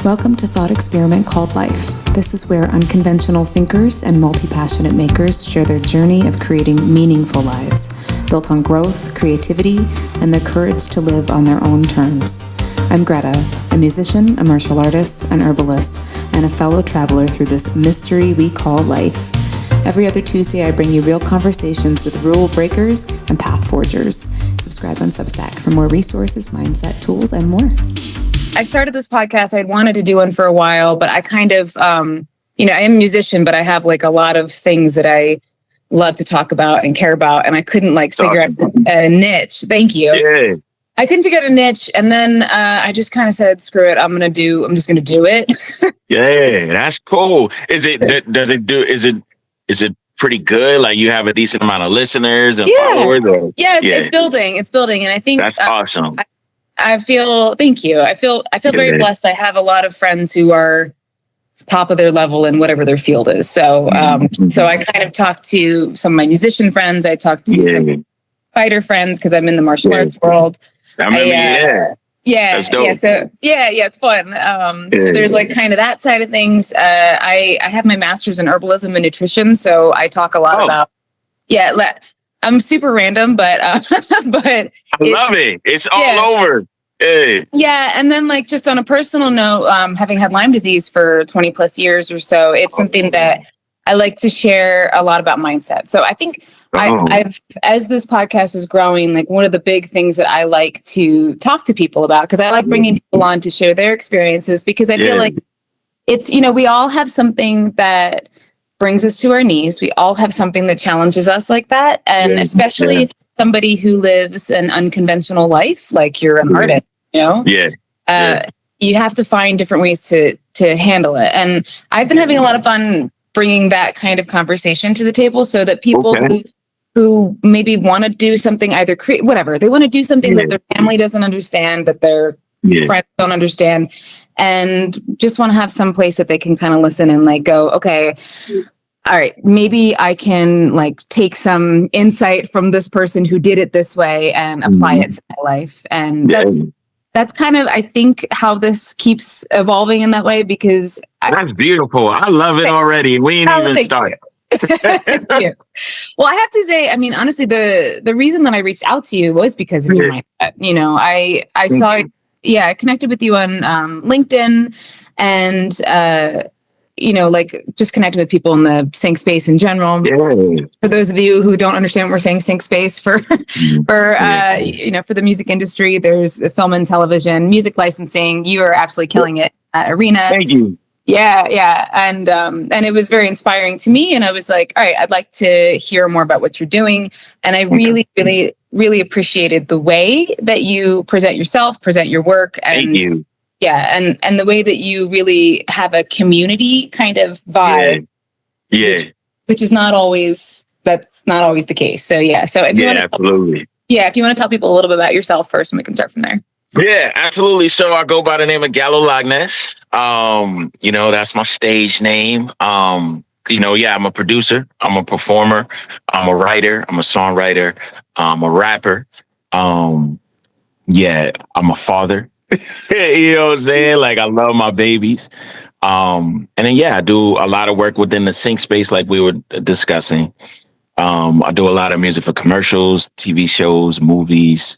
Welcome to Thought Experiment Called Life. This is where unconventional thinkers and multi-passionate makers share their journey of creating meaningful lives, built on growth, creativity, and the courage to live on their own terms. I'm Greta, a musician, a martial artist, an herbalist, and a fellow traveler through this mystery we call life. Every other Tuesday, I bring you real conversations with rule breakers and path forgers. Subscribe on Substack for more resources, mindset, tools, and more. I started this podcast. I'd wanted to do one for a while, but I kind of, I am a musician, but I have like a lot of things that I love to talk about and care about. And I couldn't figure out a niche. Thank you. Yeah. I couldn't figure out a niche. And then I just kind of said, screw it. I'm just going to do it. Yeah, that's cool. Is it pretty good? Like you have a decent amount of listeners and followers? Or? Yeah, it's building. It's building. And I think that's awesome. Thank you. I feel very blessed. I have a lot of friends who are top of their level in whatever their field is. So, so I kind of talked to some of my musician friends. I talked to some fighter friends because I'm in the martial arts world. That's dope. So it's fun. So there's like kind of that side of things. I have my master's in herbalism and nutrition. So I talk a lot about, I'm super random, but I love it. It's all over. Hey. Yeah. And then just on a personal note, having had Lyme disease for 20 plus years or so, it's something that I like to share a lot about mindset. So I think I've, as this podcast is growing, one of the big things that I like to talk to people about, because I like bringing people on to share their experiences, because I feel like it's, we all have something that brings us to our knees. We all have something that challenges us like that. And especially if somebody who lives an unconventional life, like you're an artist, you have to find different ways to handle it. And I've been having a lot of fun bringing that kind of conversation to the table so that people who maybe want to do something, either create whatever, they want to do something that their family doesn't understand, that their friends don't understand, and just want to have some place that they can kind of listen and go, okay, all right, maybe I can take some insight from this person who did it this way and apply it to my life. And that's kind of, I think, how this keeps evolving in that way, because that's beautiful. I love it already. We ain't even started. Thank you. Well, I have to say, honestly, the reason that I reached out to you was because of your mindset. I saw, I connected with you on LinkedIn, and just connecting with people in the sync space in general. For those of you who don't understand what we're saying, sync space for the music industry, there's film and television, music licensing. You are absolutely killing it at Arena. Thank you. Yeah. And it was very inspiring to me. And I was like, all right, I'd like to hear more about what you're doing. And I really, really, really appreciated the way that you present yourself, present your work. And thank you. Yeah. And the way that you really have a community kind of vibe. Which is not always the case. So So if you want to absolutely. If you want to tell people a little bit about yourself first, and we can start from there. Yeah, absolutely. So I go by the name of Gallo Locknez. That's my stage name. I'm a producer. I'm a performer. I'm a writer. I'm a songwriter. I'm a rapper. I'm a father. You know what I'm saying? I love my babies. And then, I do a lot of work within the sync space, like we were discussing. I do a lot of music for commercials, TV shows, movies.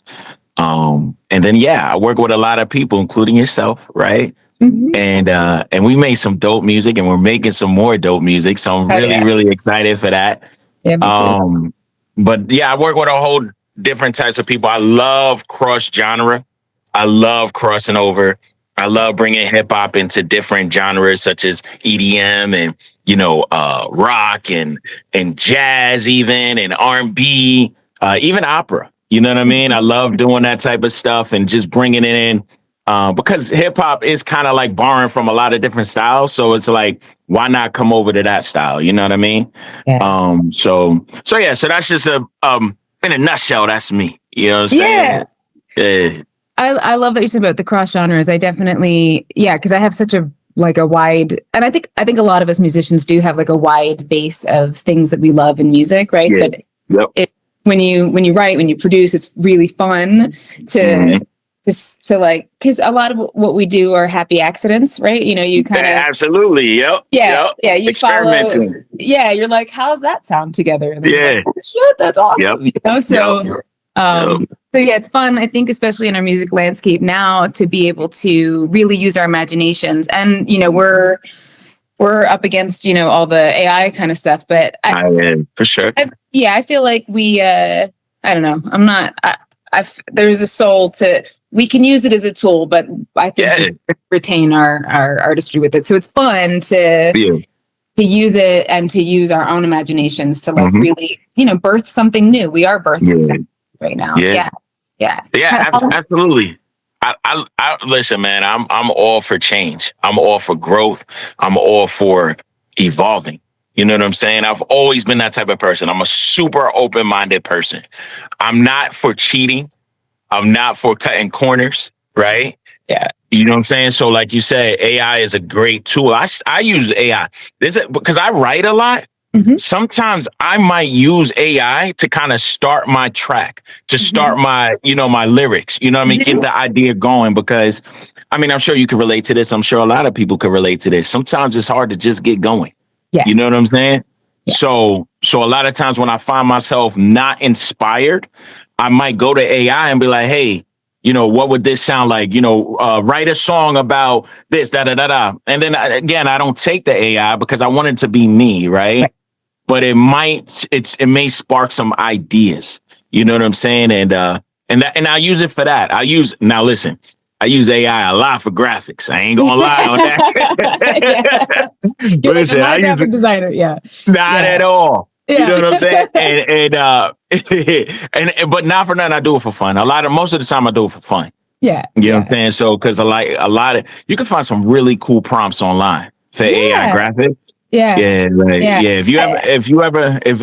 And then, I work with a lot of people, including yourself, right? Mm-hmm. And we made some dope music, and we're making some more dope music. So I'm really excited for that. Yeah, me too. But I work with a whole different types of people. I love cross genre. I love crossing over. I love bringing hip hop into different genres such as EDM and, rock and jazz even, and R&B, even opera. You know what I mean? I love doing that type of stuff and just bringing it in because hip hop is kind of borrowing from a lot of different styles. So it's why not come over to that style? You know what I mean? Yeah. So that's just in a nutshell, that's me. You know what I'm saying? Yeah. I love that you said about the cross genres. I definitely, because I have such a wide, and I think a lot of us musicians do have a wide base of things that we love in music, right? Yeah. But when you write, when you produce, it's really fun to So like, because a lot of what we do are happy accidents, right? You know, you kind of absolutely, yep, yeah, yep. yeah. You follow, Experimenting, yeah. You're like, how's that sound together? And then you're yeah, like, oh, shit, that's awesome. yep, You know, so yep, yep. so yeah, it's fun. I think, especially in our music landscape now, to be able to really use our imaginations. And you know, we're up against, you know, all the AI kind of stuff, but I am for sure. yeah, I feel like we I don't know, I'm not there's a soul to, we can use it as a tool, but I think Yeah, we retain our artistry with it. So it's fun to yeah. use it and to use our own imaginations to like Mhm. really, you know, birth something new. We are birthing Yeah. something right now. Yeah. Yeah. Yeah, absolutely. I listen, man. I'm all for change. I'm all for growth. I'm all for evolving. You know what I'm saying? I've always been that type of person. I'm a super open-minded person. I'm not for cheating. I'm not for cutting corners, right? Yeah. You know what I'm saying? So, like you said, AI is a great tool. I use AI. Because I write a lot. Mhm. Sometimes I might use AI to kind of start my track, to start my, you know, my lyrics, you know what I mean? Get the idea going, because I mean, I'm sure you can relate to this. I'm sure a lot of people can relate to this. Sometimes it's hard to just get going. Yes. You know what I'm saying? Yeah. So a lot of times when I find myself not inspired, I might go to AI and be like, hey, you know, what would this sound like? You know, write a song about this, da da da da. And then again, I don't take the AI because I want it to be me, right? But it may spark some ideas. You know what I'm saying? And I use it for that. Now listen, I use AI a lot for graphics. I ain't gonna lie on that. You're Listen, like, I'm not I a use graphic it designer. Yeah. not at all. Yeah. You know what I'm saying? And but not for nothing, I do it for fun. Most of the time I do it for fun. Yeah. You know what I'm saying? So because a lot of you can find some really cool prompts online for AI graphics. Yeah. If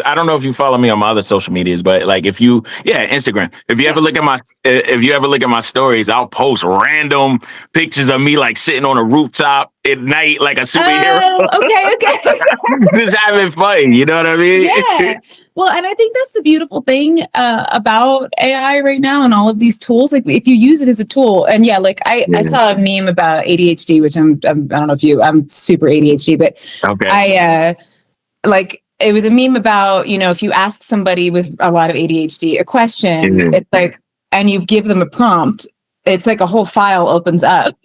I don't know if you follow me on my other social medias, but like Instagram. If you ever look at my stories, I'll post random pictures of me like sitting on a rooftop at night like a superhero. Okay. Just having fun. You know what I mean? Yeah. Well, and I think that's the beautiful thing about AI right now and all of these tools. Like if you use it as a tool, and like I saw a meme about ADHD, which I don't know if I'm super ADHD, but okay. It was a meme about, you know, if you ask somebody with a lot of ADHD a question, it's like, and you give them a prompt, it's like a whole file opens up.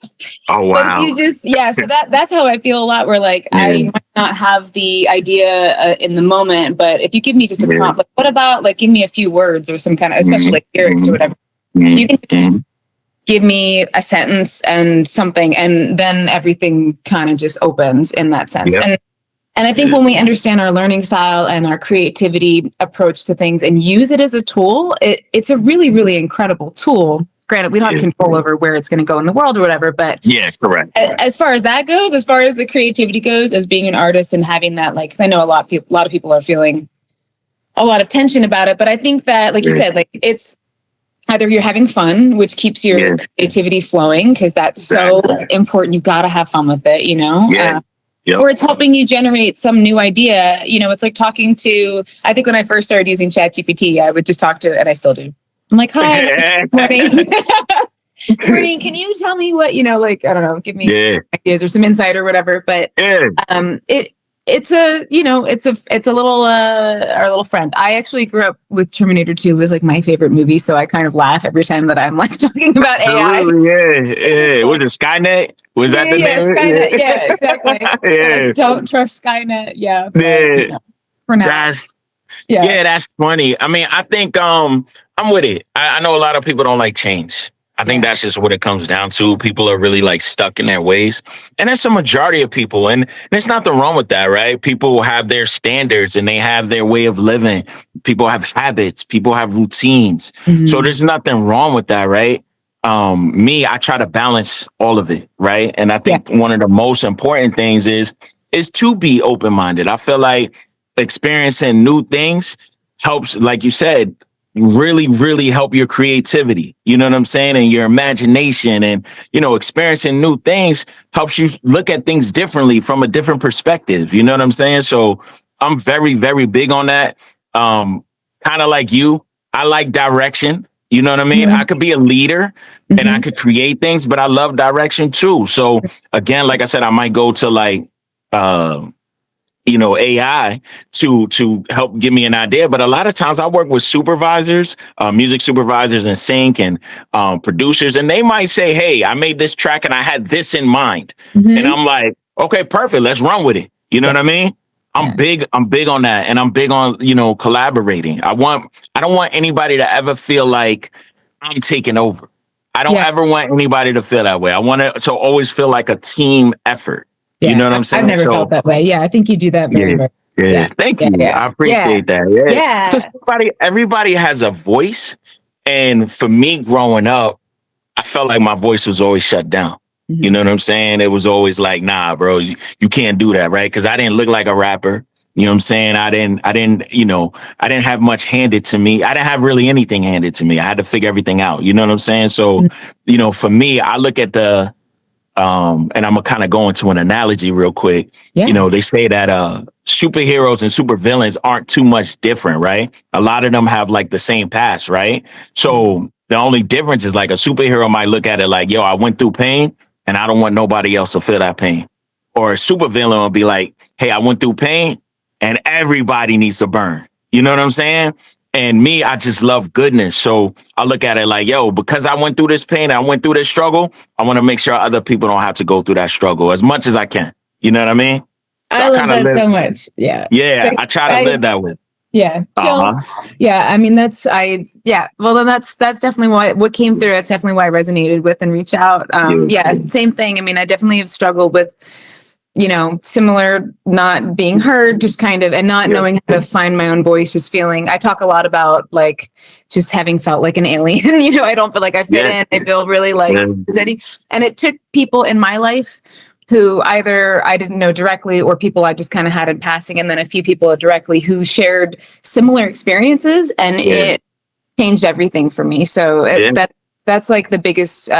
Oh, wow. But you just, so that's how I feel a lot, where like, I might not have the idea in the moment, but if you give me just a prompt, like, what about like, give me a few words or some kind of, especially like lyrics or whatever, you can give me a sentence and something, and then everything kind of just opens in that sense. And I think when we understand our learning style and our creativity approach to things and use it as a tool, it's a really, really incredible tool. Granted, we don't have control over where it's going to go in the world or whatever, but correct. As far as that goes, as far as the creativity goes, as being an artist and having that, like, because I know a lot of people are feeling a lot of tension about it, but I think that, like you said, like it's either you're having fun, which keeps your creativity flowing, because that's so important. You got to have fun with it, you know. Or it's helping you generate some new idea. You know, it's like talking to, I think when I first started using ChatGPT, I would just talk to it, and I still do. I'm like, hi, morning. Morning, can you tell me what, you know, like, I don't know, give me ideas or some insight or whatever. But it's a, you know, it's a little, our little friend. I actually grew up with Terminator 2 was like my favorite movie. So I kind of laugh every time that I'm like talking about AI. Was it Skynet? Was that the name? Skynet. Yeah, exactly. Like, don't trust Skynet. Yeah. But, you know, for now. That's funny. I mean, I think I'm with it. I know a lot of people don't like change. I think that's just what it comes down to. People are really like stuck in their ways. And that's a majority of people. And there's nothing wrong with that, right? People have their standards and they have their way of living. People have habits. People have routines. So there's nothing wrong with that, right? I try to balance all of it, right? And I think one of the most important things is to be open-minded. I feel like experiencing new things helps, like you said, really, really help your creativity. You know what I'm saying? And your imagination, and, you know, experiencing new things helps you look at things differently from a different perspective. You know what I'm saying? So I'm very, very big on that. Kind of like you, I like direction. You know what I mean? I could be a leader and I could create things, but I love direction too. So again, like I said, I might go to like, AI to help give me an idea. But a lot of times I work with supervisors, music supervisors in sync and producers, and they might say, hey, I made this track and I had this in mind. And I'm like, okay, perfect. Let's run with it. You know what I mean? I'm big on that. And I'm big on, collaborating. I don't want anybody to ever feel like I'm taking over. I don't ever want anybody to feel that way. I want it to always feel like a team effort. Yeah, you know what I'm saying? I've never felt that way. Yeah, I think you do that very well. Yeah. Thank you. I appreciate that. Yeah. Because everybody has a voice. And for me growing up, I felt like my voice was always shut down. You know what I'm saying? It was always like, nah, bro, you can't do that, right? Because I didn't look like a rapper. You know what I'm saying? I didn't have much handed to me. I didn't have really anything handed to me. I had to figure everything out. You know what I'm saying? So, for me, I look at and I'm gonna kind of go into an analogy real quick. Yeah. They say that superheroes and supervillains aren't too much different, right? A lot of them have like the same past, right? So the only difference is like a superhero might look at it like, yo, I went through pain and I don't want nobody else to feel that pain. Or a supervillain will be like, hey, I went through pain and everybody needs to burn. You know what I'm saying? And me, I just love goodness. So I look at it like, yo, because I went through this pain, I went through this struggle, I want to make sure other people don't have to go through that struggle as much as I can. You know what I mean? So I love that so much. Yeah. Yeah. I try to live that way. Yeah. Yeah. I mean, well, then that's definitely what came through. That's definitely why I resonated with and reached out. Same thing. I mean, I definitely have struggled with, similar, not being heard, just kind of, and not knowing how to find my own voice, just feeling, I talk a lot about like, just having felt like an alien, I don't feel like I fit in. I feel really like, and it took people in my life who either I didn't know directly or people I just kind of had in passing. And then a few people directly who shared similar experiences, and it changed everything for me. So that's like the biggest,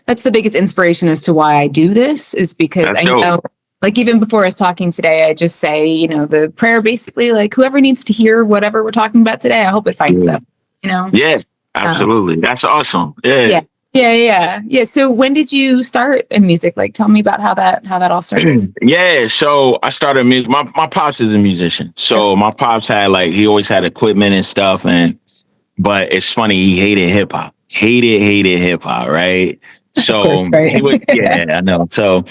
that's the biggest inspiration as to why I do this, is because I know, like, even before I was talking today, I just say, the prayer, basically, like, whoever needs to hear whatever we're talking about today, I hope it finds them, Yeah, absolutely. That's awesome. Yeah. So when did you start in music? Like, tell me about how that all started. So I started music. My pops is a musician. So my pops he always had equipment and stuff. But it's funny, he hated hip hop. Hated hip hop, right? So course, right? He would, I know. So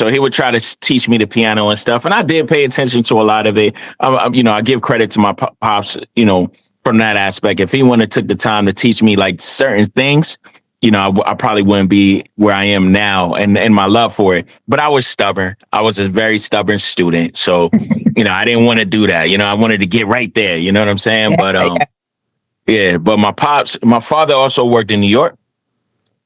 he would try to teach me the piano and stuff, and I did pay attention to a lot of it. I give credit to my pops, from that aspect. If he wouldn't have took the time to teach me like certain things, I probably wouldn't be where I am now, and my love for it. But I was stubborn. I was a very stubborn student, so I didn't want to do that. I wanted to get right there. You know what I'm saying? But my father also worked in New York.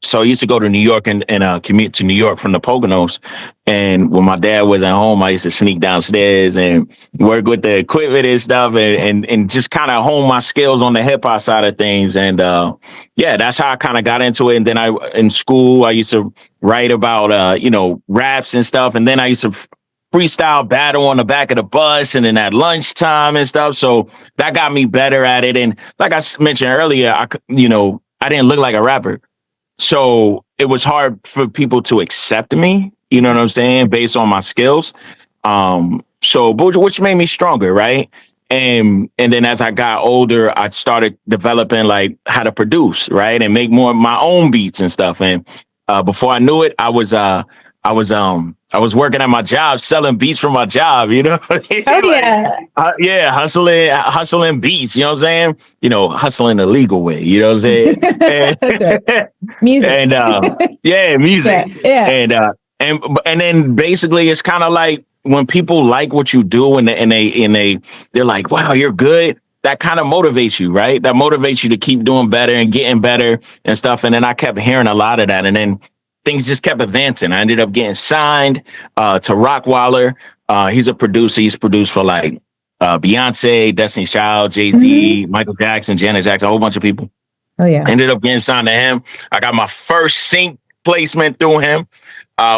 So I used to go to New York and commute to New York from the Poconos. And when my dad wasn't home, I used to sneak downstairs and work with the equipment and stuff and just kind of hone my skills on the hip hop side of things. And that's how I kind of got into it. And then in school, I used to write about, raps and stuff. And then I used to freestyle battle on the back of the bus and then at lunchtime and stuff. So that got me better at it. And like I mentioned earlier, I didn't look like a rapper. So it was hard for people to accept me, you know what I'm saying, based on my skills. Which made me stronger, right? And then as I got older, I started developing like how to produce, right, and make more of my own beats and stuff. And before I knew it, I was working at my job, selling beats from my job, Oh yeah. Hustling beats, you know what I'm saying? Hustling the legal way, you know what I'm saying? That's right. Music. And music. Yeah. And then basically it's kind of like when people like what you do and they're like, wow, you're good. That kind of motivates you, right? That motivates you to keep doing better and getting better and stuff. And then I kept hearing a lot of that. And then things just kept advancing. I ended up getting signed to Rockwaller. He's a producer. He's produced for like Beyonce, Destiny's Child, Jay-Z, Michael Jackson, Janet Jackson, a whole bunch of people. Oh, yeah. Ended up getting signed to him. I got my first sync placement through him,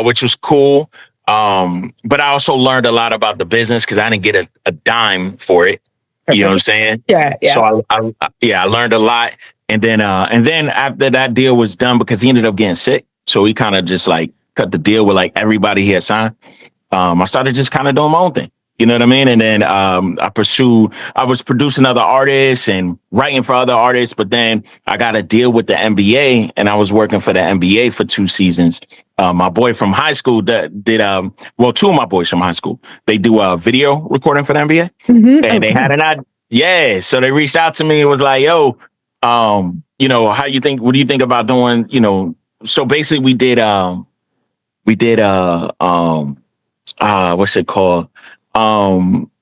which was cool. But I also learned a lot about the business because I didn't get a dime for it. You know what I'm saying? Yeah. So I learned a lot. And then after that deal was done, because he ended up getting sick, so he kind of just like cut the deal with like everybody he had signed. I started just kind of doing my own thing. You know what I mean? And then I was producing other artists and writing for other artists, but then I got a deal with the NBA and I was working for the NBA for 2 seasons. My boy from high school did 2 of my boys from high school, they do a video recording for the NBA. And they had so they reached out to me and was like, yo, you know, what do you think about doing, you know, so basically we did what's it called?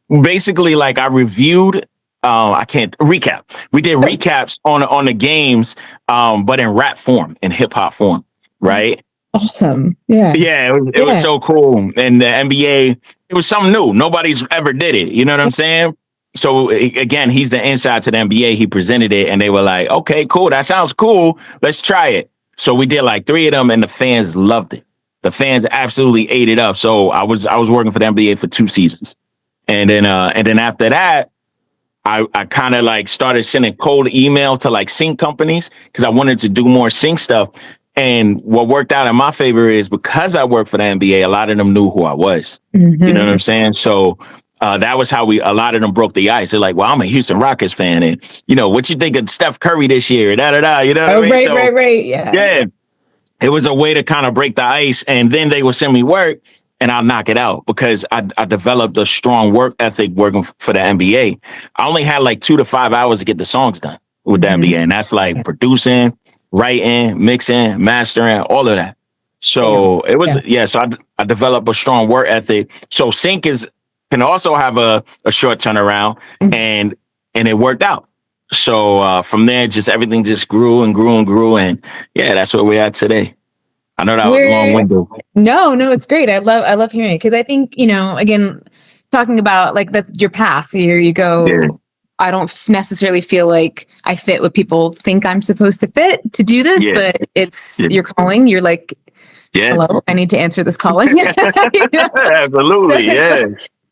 Basically, like I reviewed, I can't recap. We did recaps on the games, but in rap form, in hip hop form, right? Awesome. Yeah. Yeah, it was so cool. And the NBA, it was something new. Nobody's ever did it. You know what I'm saying? So again, he's the inside to the NBA. He presented it and they were like, okay, cool. That sounds cool. Let's try it. So we did like 3 of them and the fans loved it. The fans absolutely ate it up. So I was working for the NBA for 2 seasons. And then after that, I kind of like started sending cold emails to like sync companies because I wanted to do more sync stuff. And what worked out in my favor is because I worked for the NBA, a lot of them knew who I was. You know what I'm saying? So that was how a lot of them broke the ice. They're like, well, I'm a Houston Rockets fan. And, you know, what you think of Steph Curry this year? Da, da, da, you know what I mean? Right. Yeah. Yeah. It was a way to kind of break the ice. And then they would send me work and I'll knock it out because I developed a strong work ethic working for the NBA. I only had like 2 to 5 hours to get the songs done with the NBA. And that's like producing, writing, mixing, mastering, all of that. So it was, so I developed a strong work ethic. So sync can also have a short turnaround and it worked out. So from there, just everything just grew and grew and grew. And yeah, that's where we're at today. I know that was long-winded. No, it's great. I love hearing it because I think, you know, again, talking about like your path, here you go. Yeah. I don't necessarily feel like I fit what people think I'm supposed to fit to do this, but it's your calling. You're like, hello, I need to answer this calling. Absolutely, yeah.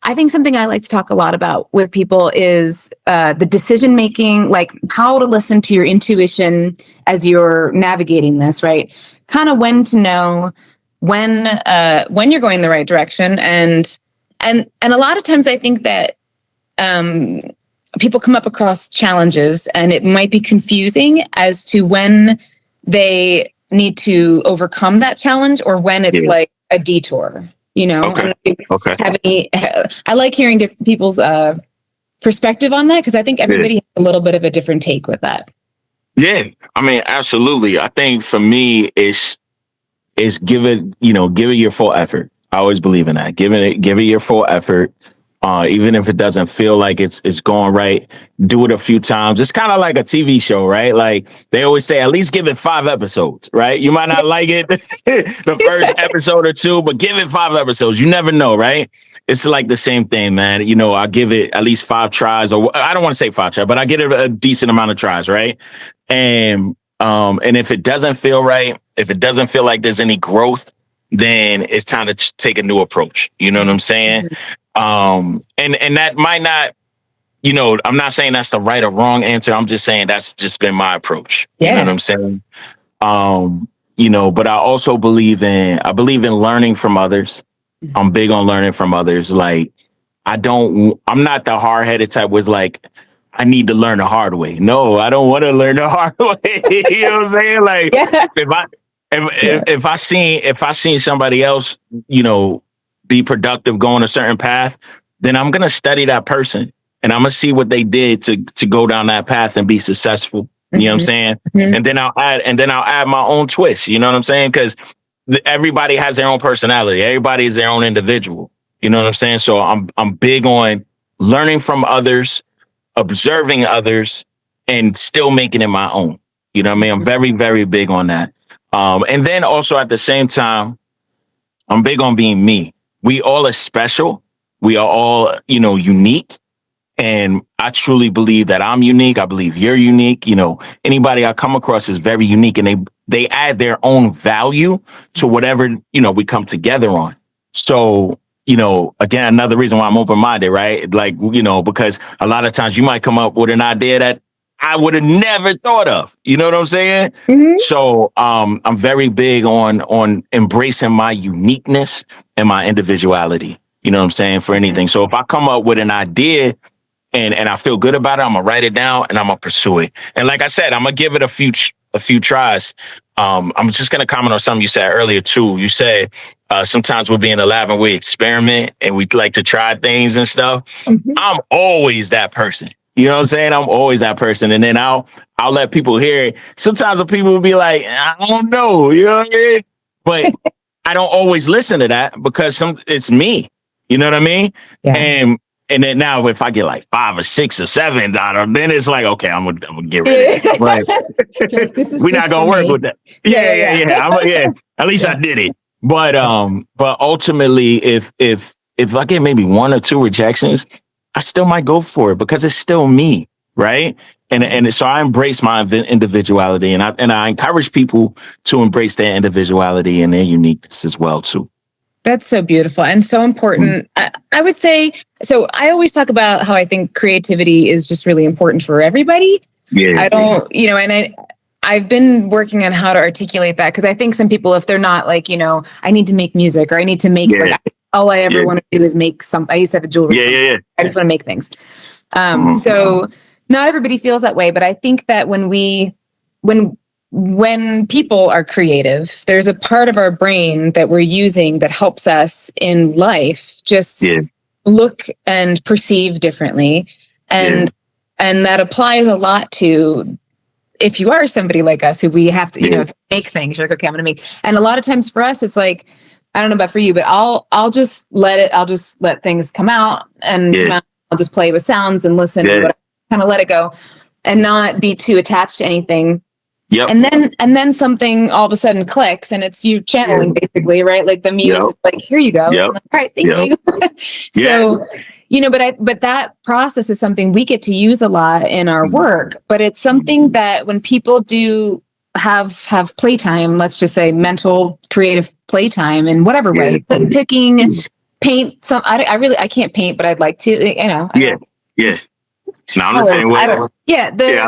I think something I like to talk a lot about with people is the decision making, like how to listen to your intuition as you're navigating this, right? Kind of when to know when you're going the right direction, and a lot of times I think that people come up across challenges, and it might be confusing as to when they need to overcome that challenge or when it's like a detour. You know, I like hearing different people's perspective on that because I think everybody has a little bit of a different take with that. Yeah, I mean, absolutely. I think for me, it's give it your full effort. I always believe in that. Give it your full effort. Even if it doesn't feel like it's going right, do it a few times. It's kind of like a TV show, right? Like they always say, at least give it 5 episodes, right? You might not like it the first episode or 2, but give it 5 episodes. You never know, right? It's like the same thing, man. You know, I give it at least 5 tries, or I don't want to say 5 tries, but I get it a decent amount of tries, right? And if it doesn't feel right, if it doesn't feel like there's any growth, then it's time to take a new approach. You know what I'm saying? And that might not, you know, I'm not saying that's the right or wrong answer. I'm just saying that's just been my approach. You know what I'm saying? You know, but I also believe in learning from others. I'm big on learning from others. Like I'm not the hard-headed type was like, I need to learn the hard way. No, I don't want to learn the hard way. You know what I'm saying? Like if I seen somebody else, you know, be productive, go on a certain path, then I'm going to study that person and I'm going to see what they did to go down that path and be successful. You know what I'm saying? And then I'll add my own twist. You know what I'm saying? Because everybody has their own personality. Everybody is their own individual. You know what I'm saying? So I'm big on learning from others, observing others, and still making it my own. You know what I mean? I'm very, very big on that. And then also at the same time, I'm big on being me. We all are special. We are all, you know, unique. And I truly believe that I'm unique. I believe you're unique. You know, anybody I come across is very unique, and they add their own value to whatever, you know, we come together on. So, you know, again, another reason why I'm open-minded, right? Like, you know, because a lot of times you might come up with an idea that I would have never thought of. You know what I'm saying? Mhm. So I'm very big on embracing my uniqueness and my individuality. You know what I'm saying? For anything. So if I come up with an idea and I feel good about it, I'm gonna write it down and I'm gonna pursue it. And like I said, I'm gonna give it a few tries. I'm just gonna comment on something you said earlier too. You said sometimes we're being alive and we experiment and we like to try things and stuff. Mhm. I'm always that person. You know what I'm saying? I'm always that person. And then I'll let people hear it. Sometimes the people will be like, I don't know, you know what I mean? But I don't always listen to that because it's me. You know what I mean? Yeah. And then now if I get like 5 or 6 or 7 out of, then it's like, okay, I'm gonna get rid of it. But This is we're just not gonna for work me. with that. Yeah. At least I did it. But ultimately, if I get maybe 1 or 2 rejections, I still might go for it because it's still me, right? And so I embrace my individuality, and I encourage people to embrace their individuality and their uniqueness as well too. That's so beautiful and so important. I would say, so I always talk about how I think creativity is just really important for everybody. Yeah. I don't, and I've been working on how to articulate that because I think some people, if they're not like, I need to make music or I need to make, all I ever want to do is make something. I used to have a jewelry company. I just want to make things. So not everybody feels that way, but I think that when people are creative, there's a part of our brain that we're using that helps us in life just look and perceive differently. And that applies a lot to if you are somebody like us who we have to, to make things. You're like, okay, I'm gonna make. And a lot of times for us, it's like, I don't know about for you, but I'll just let things come out and come out. I'll just play with sounds and listen and kind of let it go and not be too attached to anything. Yep. And then something all of a sudden clicks and it's you channeling basically, right? Like the muse is like, here you go. Yep. Like, all right, thank you. So, but that process is something we get to use a lot in our work, but it's something that when people do have playtime, let's just say mental, creative playtime in whatever way, picking, paint some, I can't paint, but I'd like to, No, I'm the same way. I'm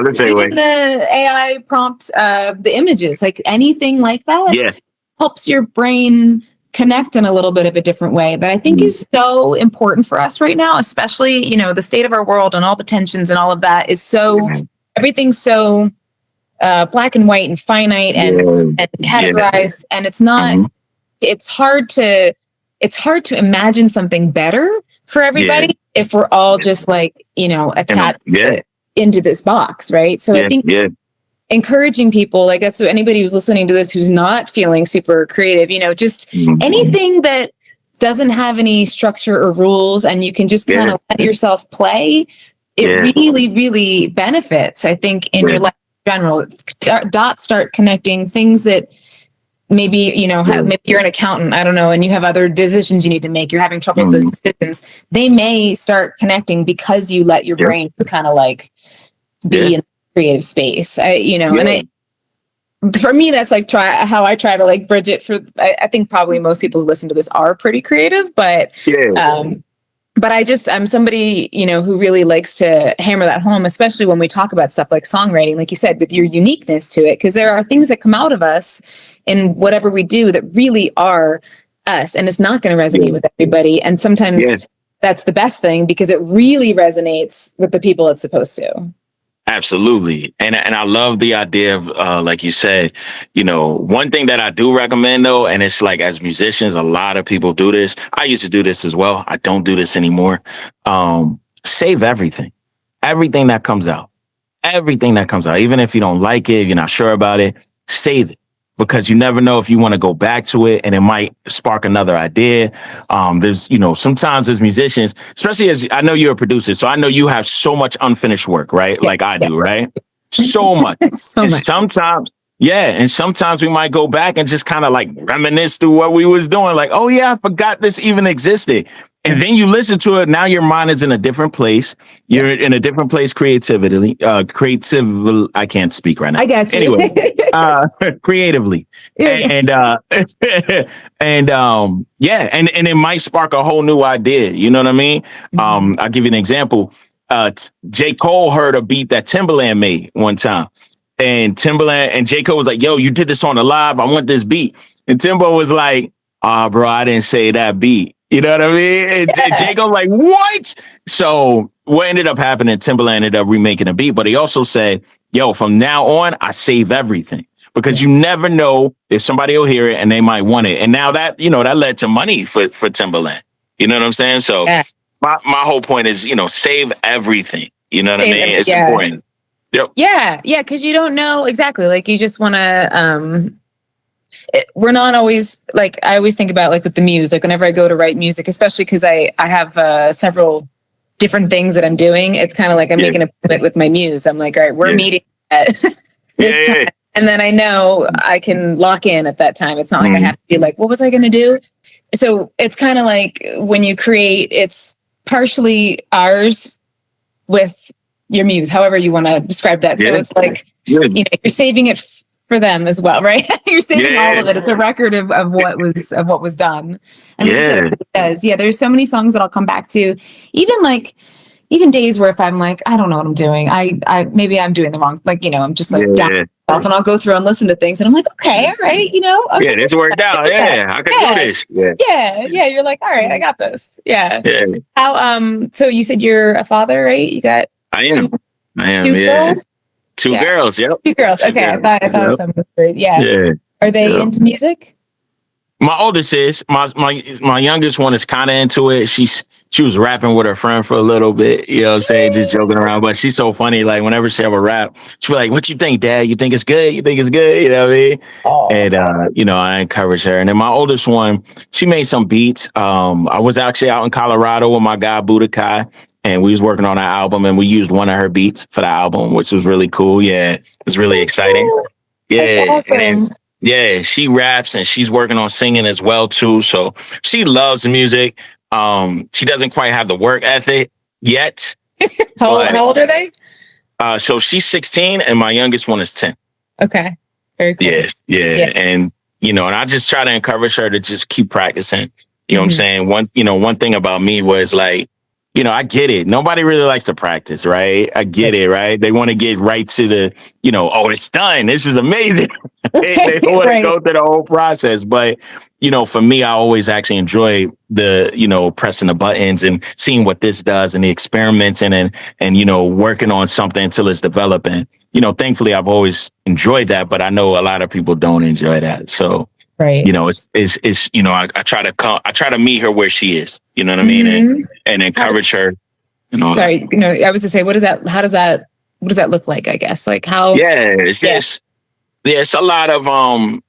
the same way. The AI prompt, the images, like anything like that helps your brain connect in a little bit of a different way that I think is so important for us right now, especially, the state of our world and all the tensions and all of that is so, everything's so black and white and finite and categorized. And it's not, it's hard to imagine something better for everybody if we're all just like, attached into this box, right? So I think encouraging people, like that's what anybody who's listening to this who's not feeling super creative, just anything that doesn't have any structure or rules and you can just kind of let yourself play, it really, really benefits, I think, in your life in general. Dots start connecting things that maybe, maybe you're an accountant, I don't know, and you have other decisions you need to make. You're having trouble with those decisions. They may start connecting because you let your brain kind of like be in a creative space. And for me, that's like how I try to like bridge it for, I think probably most people who listen to this are pretty creative, but I'm somebody, who really likes to hammer that home, especially when we talk about stuff like songwriting, like you said, with your uniqueness to it, because there are things that come out of us in whatever we do that really are us, and it's not going to resonate with everybody. And sometimes that's the best thing because it really resonates with the people it's supposed to. Absolutely. And I love the idea of, like you said, one thing that I do recommend though, and it's like as musicians, a lot of people do this. I used to do this as well. I don't do this anymore. Save everything that comes out, even if you don't like it, if you're not sure about it, save it. Because you never know if you want to go back to it and it might spark another idea. There's, sometimes as musicians, especially as I know you're a producer, so I know you have so much unfinished work, right? Like I do, right? So much. Sometimes, and sometimes we might go back and just kind of like reminisce through what we was doing. Like, oh yeah, I forgot this even existed. And then you listen to it. Now your mind is in a different place. You're in a different place creatively. I can't speak right now. I got you. Anyway, creatively. And it might spark a whole new idea. You know what I mean? I'll give you an example. J. Cole heard a beat that Timbaland made one time. And Timbaland and J. Cole was like, yo, you did this on the live. I want this beat. And Timbo was like, bro, I didn't say that beat. You know what I mean? And J. Cole like, what? So what ended up happening, Timbaland ended up remaking a beat, but he also said, yo, from now on, I save everything. Because you never know if somebody will hear it and they might want it. And now that, that led to money for Timbaland. You know what I'm saying? So my whole point is, save everything. You know what I mean? It's important. Yep. Yeah. Yeah. Cause you don't know exactly. Like you just want to, we're not always like, I always think about like with the muse, like whenever I go to write music, especially cause I have several different things that I'm doing. It's kind of like I'm making a pivot with my muse. I'm like, all right, we're meeting at this time. And then I know I can lock in at that time. It's not like I have to be like, what was I going to do? So it's kind of like when you create, it's partially ours with your muse, however you want to describe that. So it's like, you're saving it for them as well, right? You're saving all of it. It's a record of what was done. And like you said, it does. Yeah, there's so many songs that I'll come back to, even days where if I'm like, I don't know what I'm doing. I maybe I'm doing the wrong, like, I'm just like down myself, and I'll go through and listen to things and I'm like, okay, all right, okay, this worked out. Yeah, I can do this. Yeah. You're like, all right, I got this. Yeah. How so you said you're a father, right? You got I am. Two girls? Two girls, yep. Two girls. Okay. I thought it was something great. Yeah. Are they into music? My oldest is. My youngest one is kind of into it. She was rapping with her friend for a little bit, you know what I'm saying, just joking around. But she's so funny. Like whenever she have a rap, she'll be like, "What you think, Dad? You think it's good? You think it's good?" You know what I mean? Oh. And I encourage her. And then my oldest one, she made some beats. I was actually out in Colorado with my guy Budokai, and we was working on an album, and we used one of her beats for the album, which was really cool. Yeah, it's really exciting. Cool. Yeah, that's awesome. Yeah, she raps and she's working on singing as well too. So she loves music. She doesn't quite have the work ethic yet. How old are they? So she's 16 and my youngest one is 10. Okay. Very cool. Yes. Yeah. And and I just try to encourage her to just keep practicing. You know what I'm saying? One thing about me was like, I get it. Nobody really likes to practice, right? I get it, right? They want to get right to the, oh, it's done. This is amazing. They don't want to go through the whole process. But, for me, I always actually enjoy the, pressing the buttons and seeing what this does and the experimenting and working on something until it's developing. Thankfully, I've always enjoyed that, but I know a lot of people don't enjoy that. So, it's I try to meet her where she is, you know what I mean? And encourage her and all that. Sorry, I was to say, what does that look like, I guess? Like how? Yeah, it's a lot of,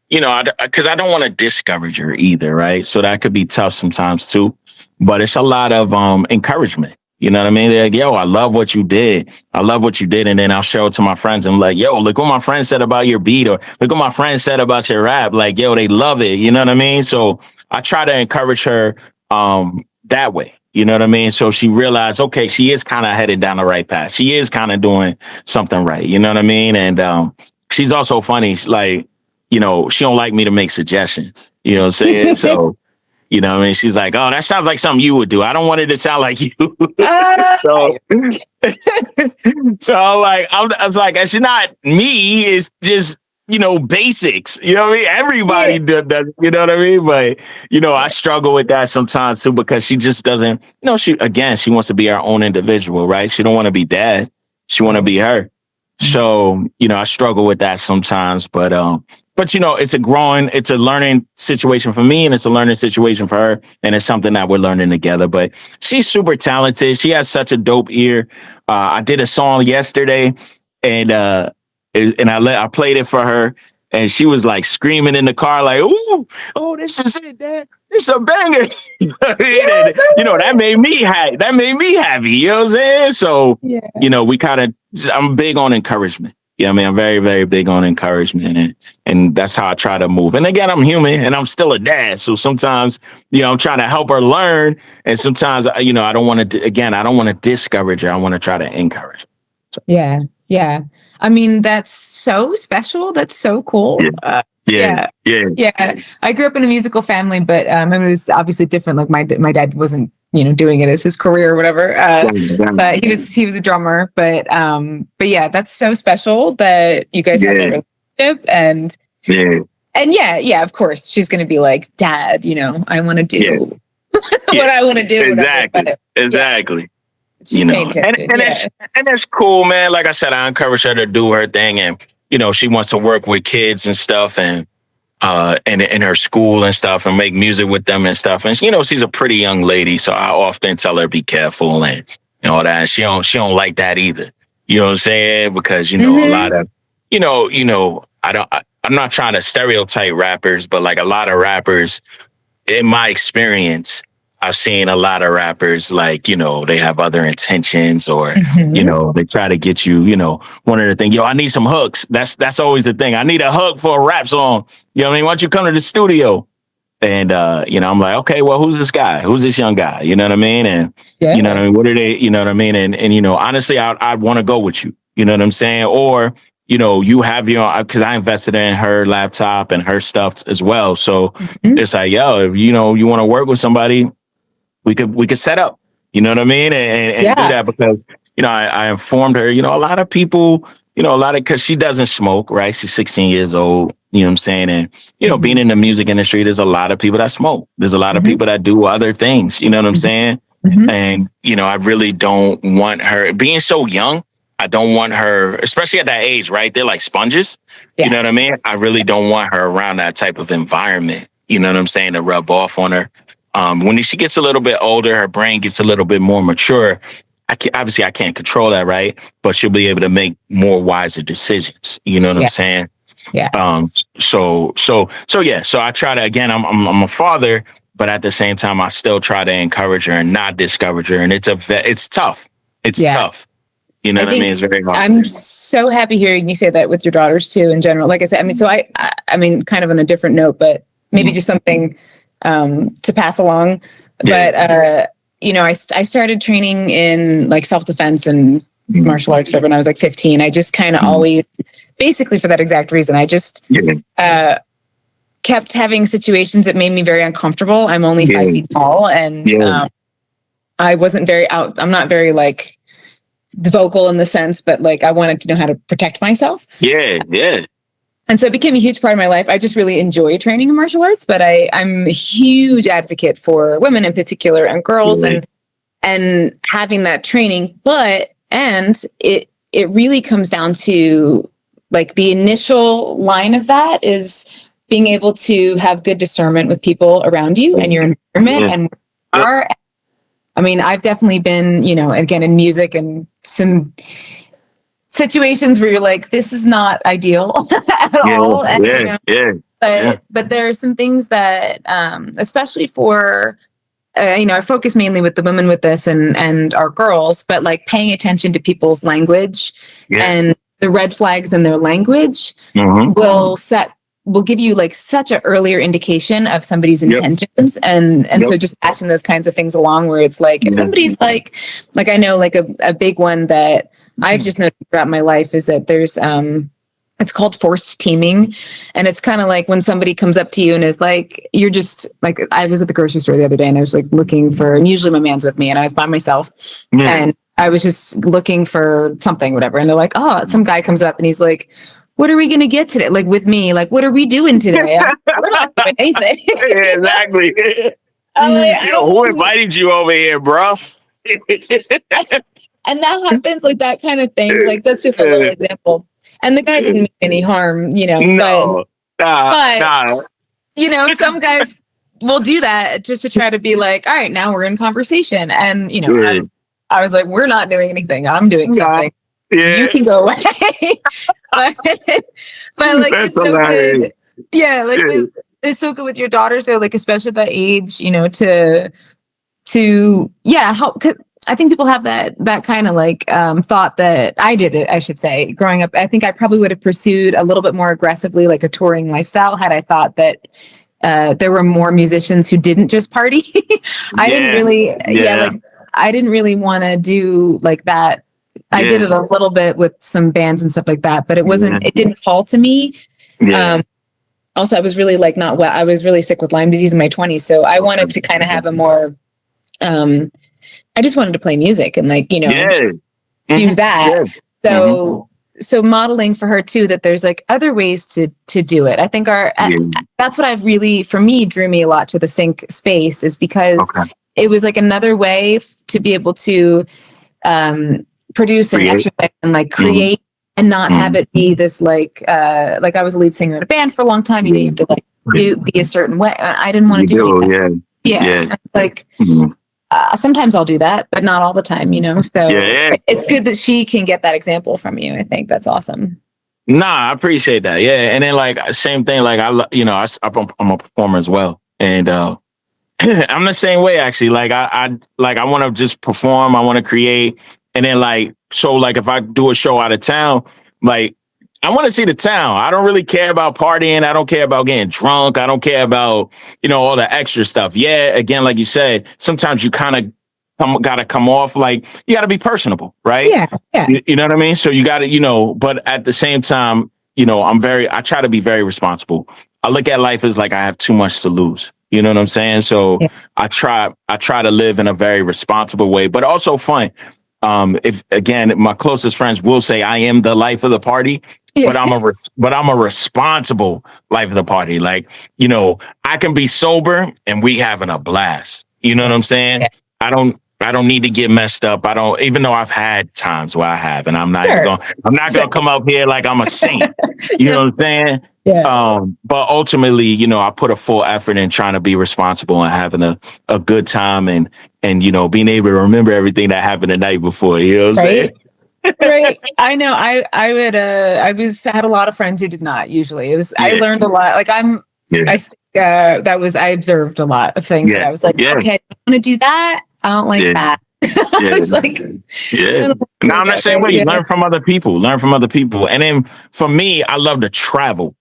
because I don't want to discourage her either, right? So that could be tough sometimes too, but it's a lot of encouragement. You know what I mean? They're like, yo, I love what you did. And then I'll show it to my friends and I'm like, yo, look what my friend said about your beat, or look what my friend said about your rap. Like, yo, they love it. You know what I mean? So I try to encourage her that way. You know what I mean? So she realized, okay, she is kind of headed down the right path. She is kind of doing something right. You know what I mean? And she's also funny. She's like, she don't like me to make suggestions. You know what I'm saying? So, you know what I mean? She's like, oh, that sounds like something you would do. I don't want it to sound like you. So I was like, it's not me. It's just, basics. You know what I mean? Everybody does, you know what I mean? But, I struggle with that sometimes too, because she just doesn't, she wants to be her own individual, right? She don't want to be Dad. She want to be her. So, I struggle with that sometimes, but it's a learning situation for me and it's a learning situation for her. And it's something that we're learning together, but she's super talented. She has such a dope ear. I did a song yesterday and I played it for her and she was like screaming in the car, like, ooh, oh, this is it, Dad. It's a banger. That made me happy. You know what I'm saying? So, I'm big on encouragement. Yeah, I mean, I'm very, very big on encouragement and that's how I try to move. And again, I'm human and I'm still a dad. So sometimes, I'm trying to help her learn. And sometimes, I don't want to discourage her. I want to try to encourage her. So. Yeah. I mean, that's so special. That's so cool. Yeah. I grew up in a musical family, but it was obviously different. Like my dad wasn't doing it as his career or whatever. But he was a drummer. But yeah, that's so special that you guys have that relationship. And yeah, of course, she's going to be like, Dad, I want to do what I want to do. Exactly. And that's cool, man. Like I said, I encourage her to do her thing, and she wants to work with kids and stuff, and in her school and stuff, and make music with them and stuff. And she's a pretty young lady, so I often tell her be careful and all that. And she don't like that either. You know what I'm saying? Because a lot of I'm not trying to stereotype rappers, but like a lot of rappers, in my experience, I've seen a lot of rappers like, they have other intentions, or, they try to get you, one of the things, I need some hooks. That's always the thing. I need a hook for a rap song. You know what I mean? Why don't you come to the studio? And, I'm like, okay, well, who's this guy? Who's this young guy? You know what I mean? And, you know what I mean? What are they, you know what I mean? And honestly, I'd want to go with you. You know what I'm saying? Or, you have your, because I invested in her laptop and her stuff as well. So it's like, yo, if, you want to work with somebody, we could set up, you know what I mean? And do that, because, I informed her, a lot of people, because she doesn't smoke, right? She's 16 years old, you know what I'm saying? And, being in the music industry, there's a lot of people that smoke. There's a lot of people that do other things, you know what I'm saying? And, I really don't want her being so young. I don't want her, especially at that age, right? They're like sponges. You know what I mean? I really don't want her around that type of environment, you know what I'm saying, to rub off on her. When she gets a little bit older, her brain gets a little bit more mature. Obviously, I can't control that, right? But she'll be able to make more wiser decisions. You know what I'm saying? Yeah. So I try to, again, I'm a father, but at the same time, I still try to encourage her and not discourage her. And it's tough. It's tough. You know what I mean? It's very hard. I'm so happy hearing you say that with your daughters too, in general. Like I said, so I kind of on a different note, but maybe just something to pass along. But, I started training in like self-defense and martial arts when I was like 15. I just kind of always, basically for that exact reason, I just kept having situations that made me very uncomfortable. I'm only 5 feet tall, and I wasn't I'm not very like vocal in the sense, but like I wanted to know how to protect myself. And so it became a huge part of my life. I just really enjoy training in martial arts, but I'm a huge advocate for women in particular and girls and having that training. And it really comes down to like the initial line of that is being able to have good discernment with people around you and your environment I've definitely been, again, in music and some situations where you're like, this is not ideal at all. And, but there are some things that, especially for, I focus mainly with the women with this and our girls, but like paying attention to people's language and the red flags in their language will give you like such an earlier indication of somebody's intentions. And so just passing those kinds of things along where it's like, if somebody's like I know like a big one that I've just noticed throughout my life is that there's, it's called forced teaming. And it's kind of like when somebody comes up to you and is like, you're just like, I was at the grocery store the other day and I was like looking for, and usually my man's with me and I was by myself and I was just looking for something, whatever. And they're like, oh, some guy comes up and he's like, what are we going to get today? Like with me, like, what are we doing today? We're not doing anything. Exactly. I'm like, who invited you over here, bro? And that happens, like that kind of thing. Like that's just a little example. And the guy didn't mean any harm, but some guys will do that just to try to be like, all right, now we're in conversation. And, I was like, we're not doing anything. I'm doing something. You can go away. but like it's so good. Yeah, like it's so good with your daughter. So like especially at that age, to help. I think people have that kind of like thought that I did it, I should say, growing up. I think I probably would have pursued a little bit more aggressively like a touring lifestyle had I thought that there were more musicians who didn't just party. I didn't really want to do like that. I did it a little bit with some bands and stuff like that, but it didn't fall to me. Also, I was really like I was really sick with Lyme disease in my 20s. So I wanted to kind of have a more I just wanted to play music and like, Yeah. do that. Yeah. So modeling for her too, that there's like other ways to do it. I think that's what I really, for me, drew me a lot to the sync space, is because it was like another way to be able to produce and exercise and like create and not have it be this like I was a lead singer in a band for a long time. You have to like be a certain way. I didn't want to do it. Yeah. Like sometimes I'll do that, but not all the time, So it's good that she can get that example from you. I think that's awesome. Nah, I appreciate that. Yeah, and then like same thing. Like I'm a performer as well, and I'm the same way actually. Like I want to just perform. I want to create, and then like if I do a show out of town, like I want to see the town. I don't really care about partying. I don't care about getting drunk. I don't care about, all the extra stuff. Yeah, again, like you said, sometimes you kind of got to come off like you got to be personable, right? Yeah. You know what I mean? So you got to, but at the same time, I try to be very responsible. I look at life as like I have too much to lose. You know what I'm saying? So I try to live in a very responsible way, but also fun. If again, my closest friends will say I am the life of the party. But I'm a responsible life of the party. Like, I can be sober and we having a blast. You know what I'm saying? Yeah. I don't need to get messed up. Even though I've had times where I have, and I'm not gonna come up here like I'm a saint. You know what I'm saying? Yeah. But ultimately, I put a full effort in trying to be responsible and having a good time and being able to remember everything that happened the night before. You know what I'm saying? Right. I know. I had a lot of friends who did not usually. I learned a lot. Like I observed a lot of things that I was like, okay, I want to do that. I don't like that. I was like, No, I'm the same way. You learn from other people. And then for me, I love to travel.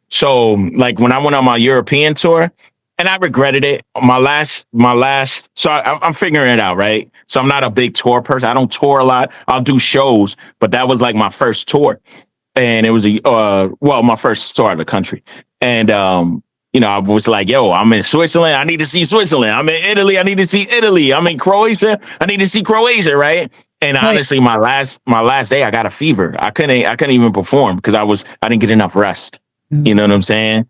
So like when I went on my European tour, and I regretted it. My last. So I'm figuring it out, right? So I'm not a big tour person. I don't tour a lot. I'll do shows, but that was like my first tour, and it was my first tour out of the country. And I was like, yo, I'm in Switzerland. I need to see Switzerland. I'm in Italy. I need to see Italy. I'm in Croatia. I need to see Croatia, right? And honestly, my last day, I got a fever. I couldn't even perform because I didn't get enough rest. You know what I'm saying?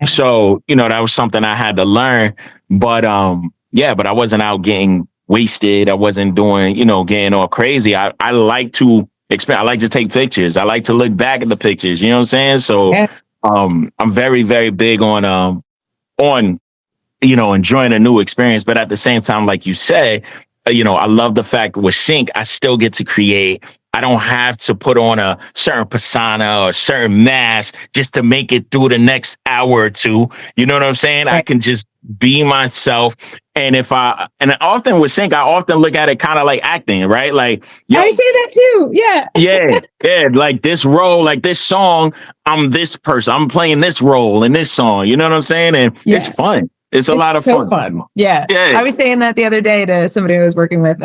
So, that was something I had to learn. But but I wasn't out getting wasted. I wasn't doing, getting all crazy. I like to expand. I like to take pictures. I like to look back at the pictures. You know what I'm saying? So I'm very, very big on enjoying a new experience. But at the same time, like you said, I love the fact with Sync, I still get to create. I don't have to put on a certain persona or a certain mask just to make it through the next hour or two. You know what I'm saying? Right. I can just be myself. And often with Sync, I often look at it kind of like acting, right? Like, I say that too. Yeah. Yeah. Like this role, like this song, I'm this person. I'm playing this role in this song. You know what I'm saying? And it's fun. It's a lot of fun. Yeah. I was saying that the other day to somebody I was working with.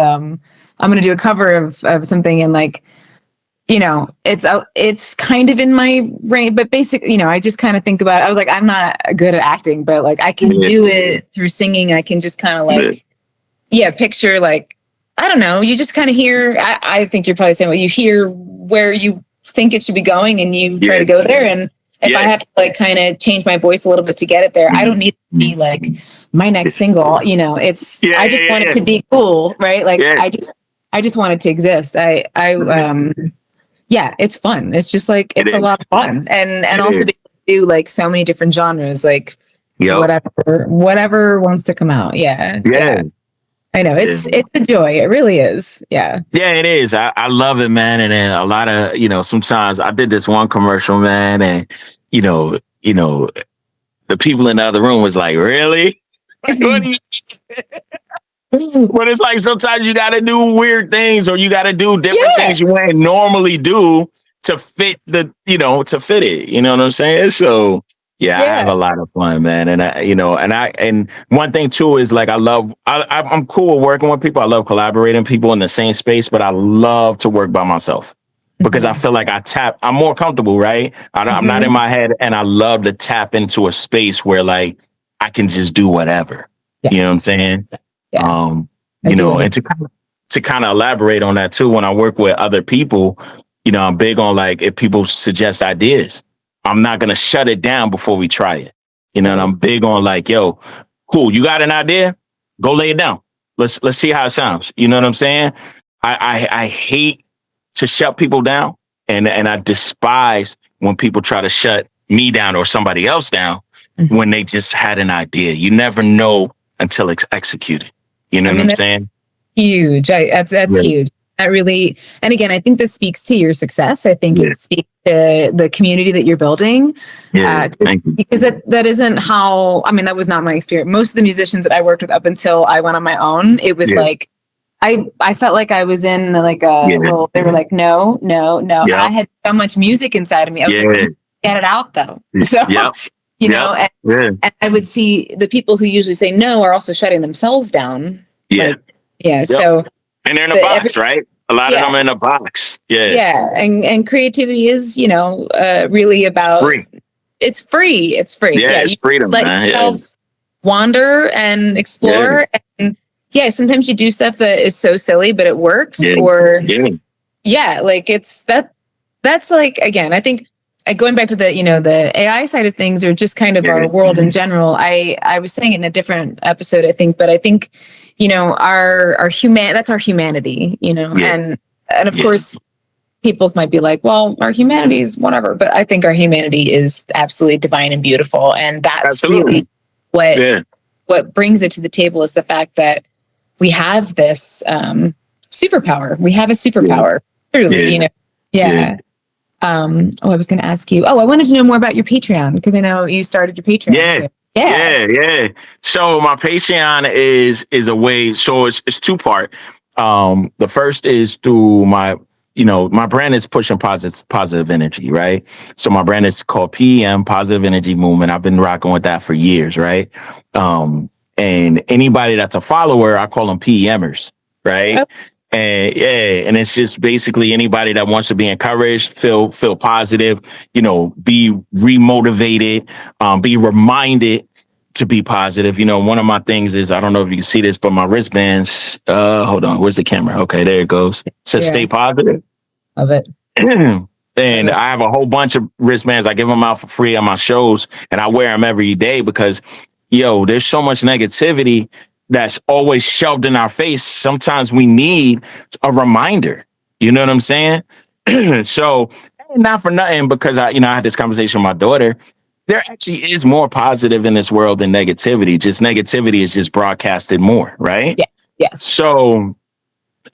I'm going to do a cover of something, and like, it's kind of in my range, but basically, I just kind of think about it. I was like, I'm not good at acting, but like I can do it through singing. I can just kind of like, picture like, I don't know. You just kind of hear, I think you're probably saying, well, you hear where you think it should be going and you try to go there. And if I have to like kind of change my voice a little bit to get it there, I don't need to be like my next single, I just want it to be cool. Right. Like I just want it to exist. It's fun. It's just like, it's a lot of fun. And also be able to do like so many different genres, like whatever wants to come out. Yeah. I know it's a joy. It really is. Yeah. Yeah, it is. I love it, man. And then a lot of, sometimes I did this one commercial, man. And, the people in the other room was like, really? But it's like sometimes you got to do weird things or you got to do different things you wouldn't normally do to fit to fit it. You know what I'm saying? So I have a lot of fun, man. And and one thing too is like I'm cool with working with people. I love collaborating people in the same space, but I love to work by myself because I feel like I'm more comfortable, right? I'm not in my head, and I love to tap into a space where like I can just do whatever. Yes. You know what I'm saying? Yeah. You know, and to kind of elaborate on that too, when I work with other people, you know, I'm big on like, if people suggest ideas, I'm not going to shut it down before we try it. You know, and I'm big on like, yo, cool, you got an idea? Go lay it down. Let's see how it sounds. You know what I'm saying? I hate to shut people down, and I despise when people try to shut me down or somebody else down when they just had an idea. You never know until it's executed. You know what I'm saying? Huge. That's huge. That really, and again, I think this speaks to your success. I think it speaks to the community that you're building. Because that isn't how, I mean, that was not my experience. Most of the musicians that I worked with up until I went on my own, it was like, I felt like I was in like well, they were like, no. And I had so much music inside of me. I was like, get it out though. So, you know, and I would see the people who usually say no are also shutting themselves down. So. And they're in a box, right? A lot of them are in a box. And creativity is, you know, really about it's free. It's free. It's freedom, let yourself wander and explore. And sometimes you do stuff that is so silly, but it works. Like it's that's like, again, I think going back to the, you know, the AI side of things, or just kind of our world in general. I was saying in a different episode, I think, but I think, you know, that's our humanity, you know, and of course people might be like, well, our humanity is whatever, but I think our humanity is absolutely divine and beautiful. And that's really what brings it to the table, is the fact that we have this superpower. We have a superpower, truly, you know? I was going to ask you, I wanted to know more about your Patreon, because I know you started your Patreon. So my Patreon is a way. So it's two-part. The first is through my brand is pushing positive energy, right? So my brand is called PEM, Positive Energy Movement. I've been rocking with that for years, right? And anybody that's a follower, I call them PEMers, right? And it's just basically anybody that wants to be encouraged, feel positive, you know, be remotivated, be reminded to be positive. You know, one of my things is, I don't know if you can see this, but my wristbands, hold on, where's the camera? Okay, there it goes. It says stay positive. Love it. And I have a whole bunch of wristbands. I give them out for free on my shows, and I wear them every day because, there's so much negativity that's always shoved in our face. Sometimes we need a reminder. You know what I'm saying? So, not for nothing, because I had this conversation with my daughter. There actually is more positive in this world than negativity. Just negativity is just broadcasted more, right? Yeah. Yes. So,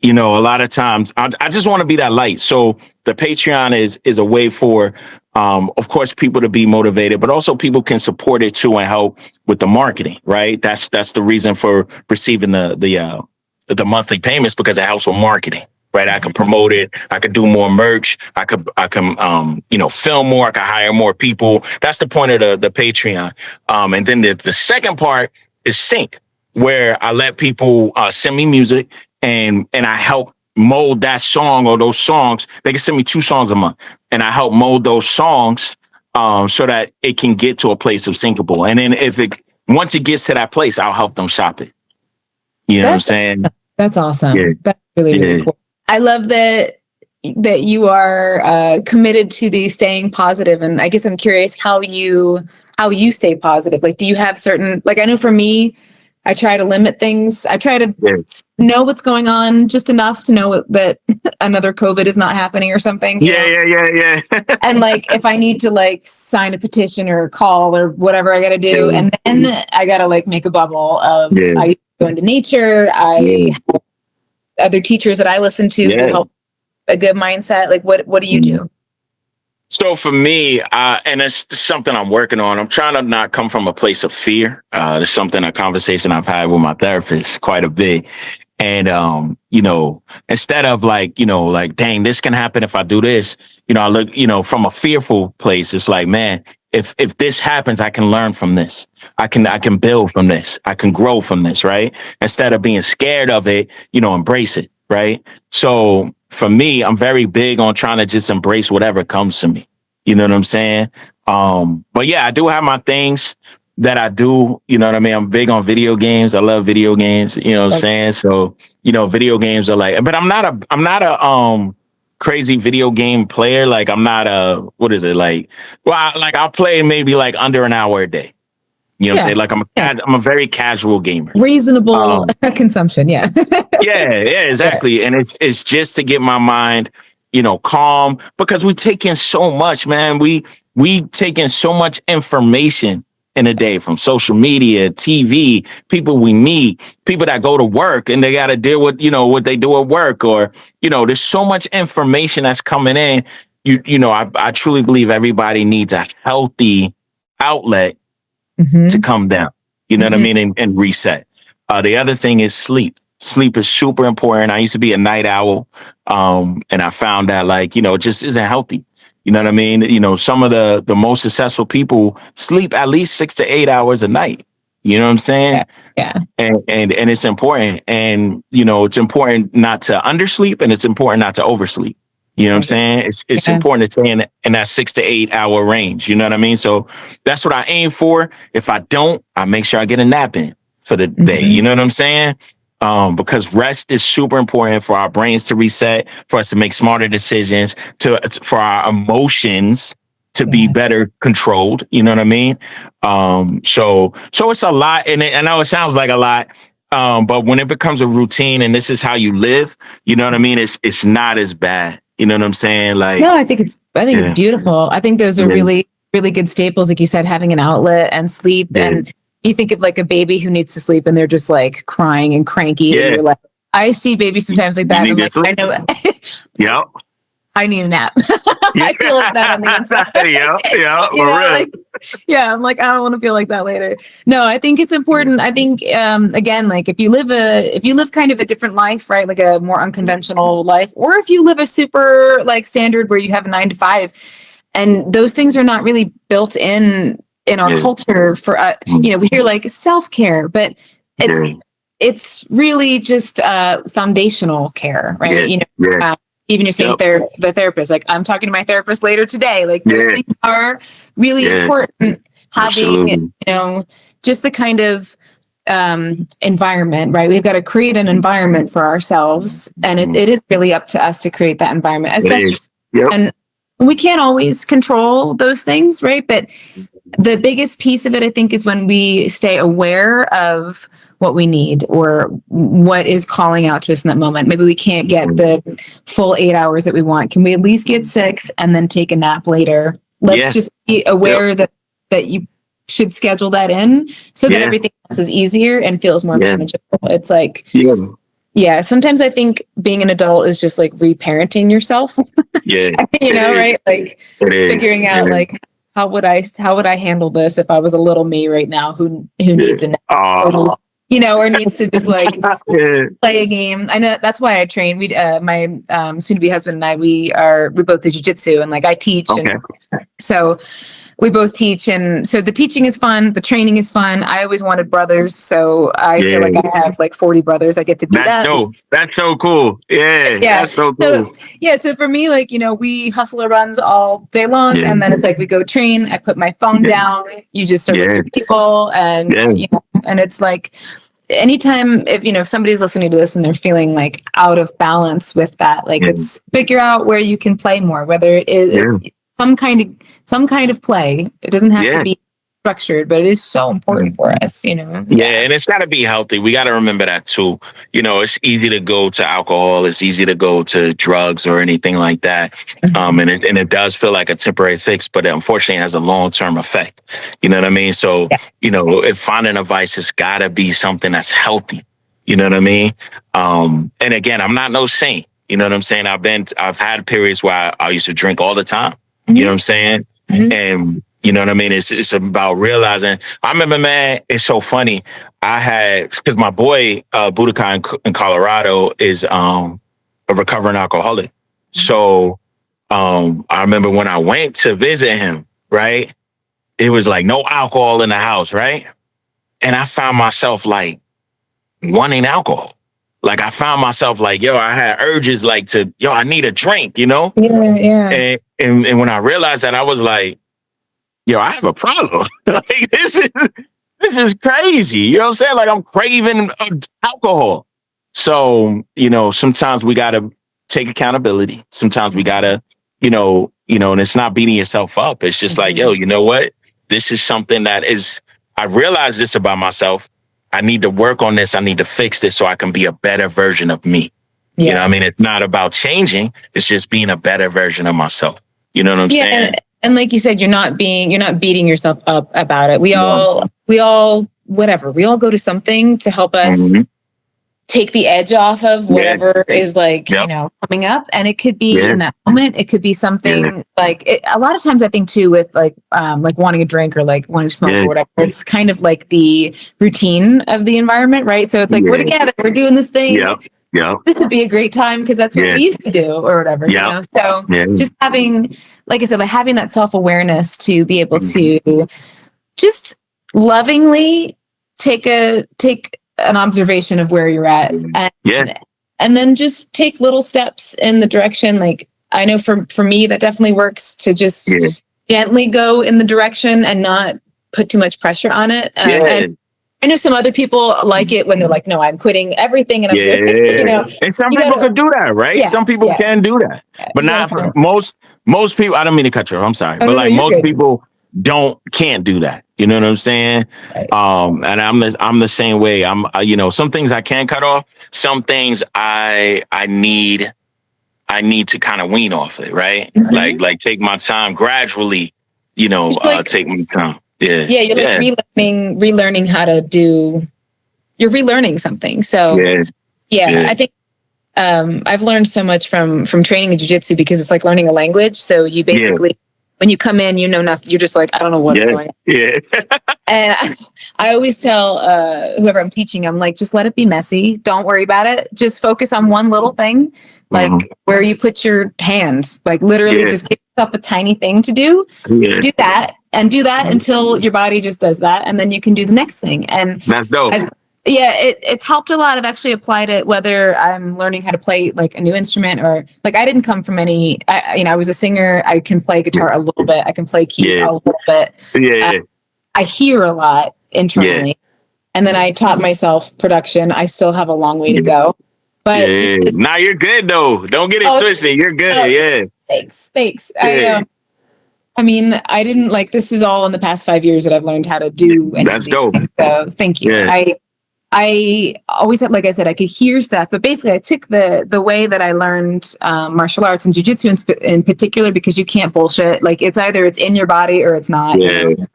a lot of times I just want to be that light. So the Patreon is a way for, of course, people to be motivated, but also people can support it too and help with the marketing, right? That's the reason for receiving the monthly payments, because it helps with marketing. Right, I can promote it. I could do more merch. I can, film more. I can hire more people. That's the point of the Patreon. And then the second part is Sync, where I let people send me music, and I help mold that song or those songs. They can send me 2 songs a month, and I help mold those songs so that it can get to a place of syncable. And then once it gets to that place, I'll help them shop it. You know what I'm saying? That's awesome. Yeah. That's really cool. I love that you are committed to the staying positive, and I guess I'm curious how you stay positive. Like, do you have certain, like, I know for me, I try to limit things. I try to know what's going on just enough to know that another COVID is not happening or something. Yeah. And like, if I need to like sign a petition or call or whatever I got to do, and then I got to like make a bubble of I go into nature. I have other teachers that I listen to who help a good mindset. Like, what do you do? So for me, and it's something I'm working on, I'm trying to not come from a place of fear. It's a conversation I've had with my therapist quite a bit. And, instead of like, dang, this can happen if I do this, I look, from a fearful place. It's like, man, if this happens, I can learn from this. I can build from this. I can grow from this, right? Instead of being scared of it, embrace it, right? So for me, I'm very big on trying to just embrace whatever comes to me. You know what I'm saying? But yeah, I do have my things. that I do. You know what I mean? I'm big on video games. I love video games. You know what I'm saying? So, video games are like, but I'm not a crazy video game player. Like I'm not what is it like? Well, I'll play maybe like under an hour a day. You know what I'm saying? Like I'm a very casual gamer. Reasonable consumption. Yeah. Yeah, exactly. And it's just to get my mind, calm, because we take in so much, man. We take in so much information in a day, from social media, TV, people we meet, people that go to work and they got to deal with, what they do at work, or, there's so much information that's coming in. I truly believe everybody needs a healthy outlet to come down, you know what I mean? And reset. The other thing is sleep. Sleep is super important. I used to be a night owl. And I found that it just isn't healthy. You know what I mean? Some of the most successful people sleep at least 6 to 8 hours a night. You know what I'm saying? Yeah. And it's important. And, it's important not to undersleep, and it's important not to oversleep. You know what I'm saying? It's important to stay in that 6 to 8 hour range. You know what I mean? So that's what I aim for. If I don't, I make sure I get a nap in for the day. You know what I'm saying? Because rest is super important for our brains to reset, for us to make smarter decisions, for our emotions to be better controlled. You know what I mean? So it's a lot, and I know it sounds like a lot, but when it becomes a routine and this is how you live, you know what I mean? It's not as bad. You know what I'm saying? Like, no, I think it's beautiful. I think those are really, really good staples. Like you said, having an outlet and sleep. And you think of like a baby who needs to sleep and they're just like crying and cranky. And you're like, I see babies sometimes like that. And I'm like, I know. Yep. I need a nap. I feel like that on the inside. I'm like, I don't want to feel like that later. No, I think it's important. I think, again, like if you live kind of a different life, right? Like a more unconventional life, or if you live a super like standard where you have a 9 to 5, and those things are not really built in our culture for, we hear like self-care, but it's really just foundational care, right? Even you're saying the therapist, like I'm talking to my therapist later today, like those things are really important. Having, just the kind of environment, right? We've got to create an environment for ourselves, and it is really up to us to create that environment, especially. And we can't always control those things, right? But the biggest piece of it, I think, is when we stay aware of what we need or what is calling out to us in that moment. Maybe we can't get the full 8 hours that we want. Can we at least get 6 and then take a nap later? Let's just be aware that you should schedule that in so that everything else is easier and feels more manageable. It's like, sometimes I think being an adult is just like reparenting yourself. Right? Like figuring out like, how would I handle this if I was a little me right now who needs a nap? Or needs to just like play a game. I know that's why I train. We, my soon-to-be husband and I, we both do jiu-jitsu, and like I teach, and so we both teach, and so the teaching is fun, the training is fun. I always wanted brothers, so I feel like I have like 40 brothers I get to beat up. That's dope. That's so cool. That's so cool. So for me, like, we hustle runs all day long, and then it's like we go train. I put my phone down. You just serve your people, and and it's like anytime if somebody's listening to this and they're feeling like out of balance with that, like it's figure out where you can play more, whether it is some kind of play. It doesn't have to be structured, but it is so important for us, and it's got to be healthy. We got to remember that too. It's easy to go to alcohol, it's easy to go to drugs or anything like that, and it does feel like a temporary fix, but unfortunately it has a long-term effect. You know what I mean? So if finding a vice, it's got to be something that's healthy. You know what I mean? And again, I'm not no saint. You know what I'm saying? I've had periods where I used to drink all the time. You know what I'm saying? And you know what I mean? It's about realizing. I remember, man, it's so funny. Because my boy, Budokai in Colorado is a recovering alcoholic. So I remember when I went to visit him, right? It was like no alcohol in the house, right? And I found myself like wanting alcohol. Like I found myself like, I had urges like I need a drink, Yeah. And when I realized that, I was like, yo, I have a problem. Like this is crazy. You know what I'm saying? Like I'm craving alcohol. So, sometimes we gotta take accountability. Sometimes we gotta, and it's not beating yourself up. It's just like, yo, you know what? This is something that is, I realize this about myself. I need to work on this. I need to fix this so I can be a better version of me. Yeah. You know what I mean? It's not about changing. It's just being a better version of myself. You know what I'm saying? And like you said, you're not beating yourself up about it. We all go to something to help us take the edge off of whatever is like, coming up. And it could be in that moment. It could be something like a lot of times I think too with like wanting a drink or like wanting to smoke or whatever, it's kind of like the routine of the environment, right? So it's like, we're together, we're doing this thing. Yeah. This would be a great time because that's what we used to do or whatever, So just having, like I said, like having that self-awareness to be able to just lovingly take an observation of where you're at and then just take little steps in the direction. Like I know for me, that definitely works to just gently go in the direction and not put too much pressure on it. And I know some other people like it when they're like, no, I'm quitting everything. And I'm just, and some people could do that, right? Yeah, some people can do that, but not for most people. I don't mean to cut you off. I'm sorry. But like most people can't do that. You know what I'm saying? Right. And I'm the same way. Some things I can cut off. Some things I need to kind of wean off it. Right. Like take my time gradually, take my time. Yeah. Yeah. You're like relearning how to do, you're relearning something. So I think, I've learned so much from training in jiu-jitsu because it's like learning a language. So you basically, when you come in, you know nothing. You're just like, I don't know what's going on. Yeah. And I always tell whoever I'm teaching, I'm like, just let it be messy. Don't worry about it. Just focus on one little thing, like where you put your hands, like literally just give yourself a tiny thing to do. Do that and do that until your body just does that. And then you can do the next thing. And that's dope. It's helped a lot. I've actually applied it, whether I'm learning how to play like a new instrument or like, I didn't come from I was a singer. I can play guitar a little bit. I can play keys a little bit. I hear a lot internally. And then I taught myself production. I still have a long way to go. But now you're good though. Don't get it twisted. You're good. Thanks. I mean, I didn't this is all in the past 5 years that I've learned how to do. That's dope. Things, so thank you. I always had, like I said, I could hear stuff, but basically I took the way that I learned martial arts and jiu-jitsu in particular, because you can't bullshit. Like it's either it's in your body or it's not.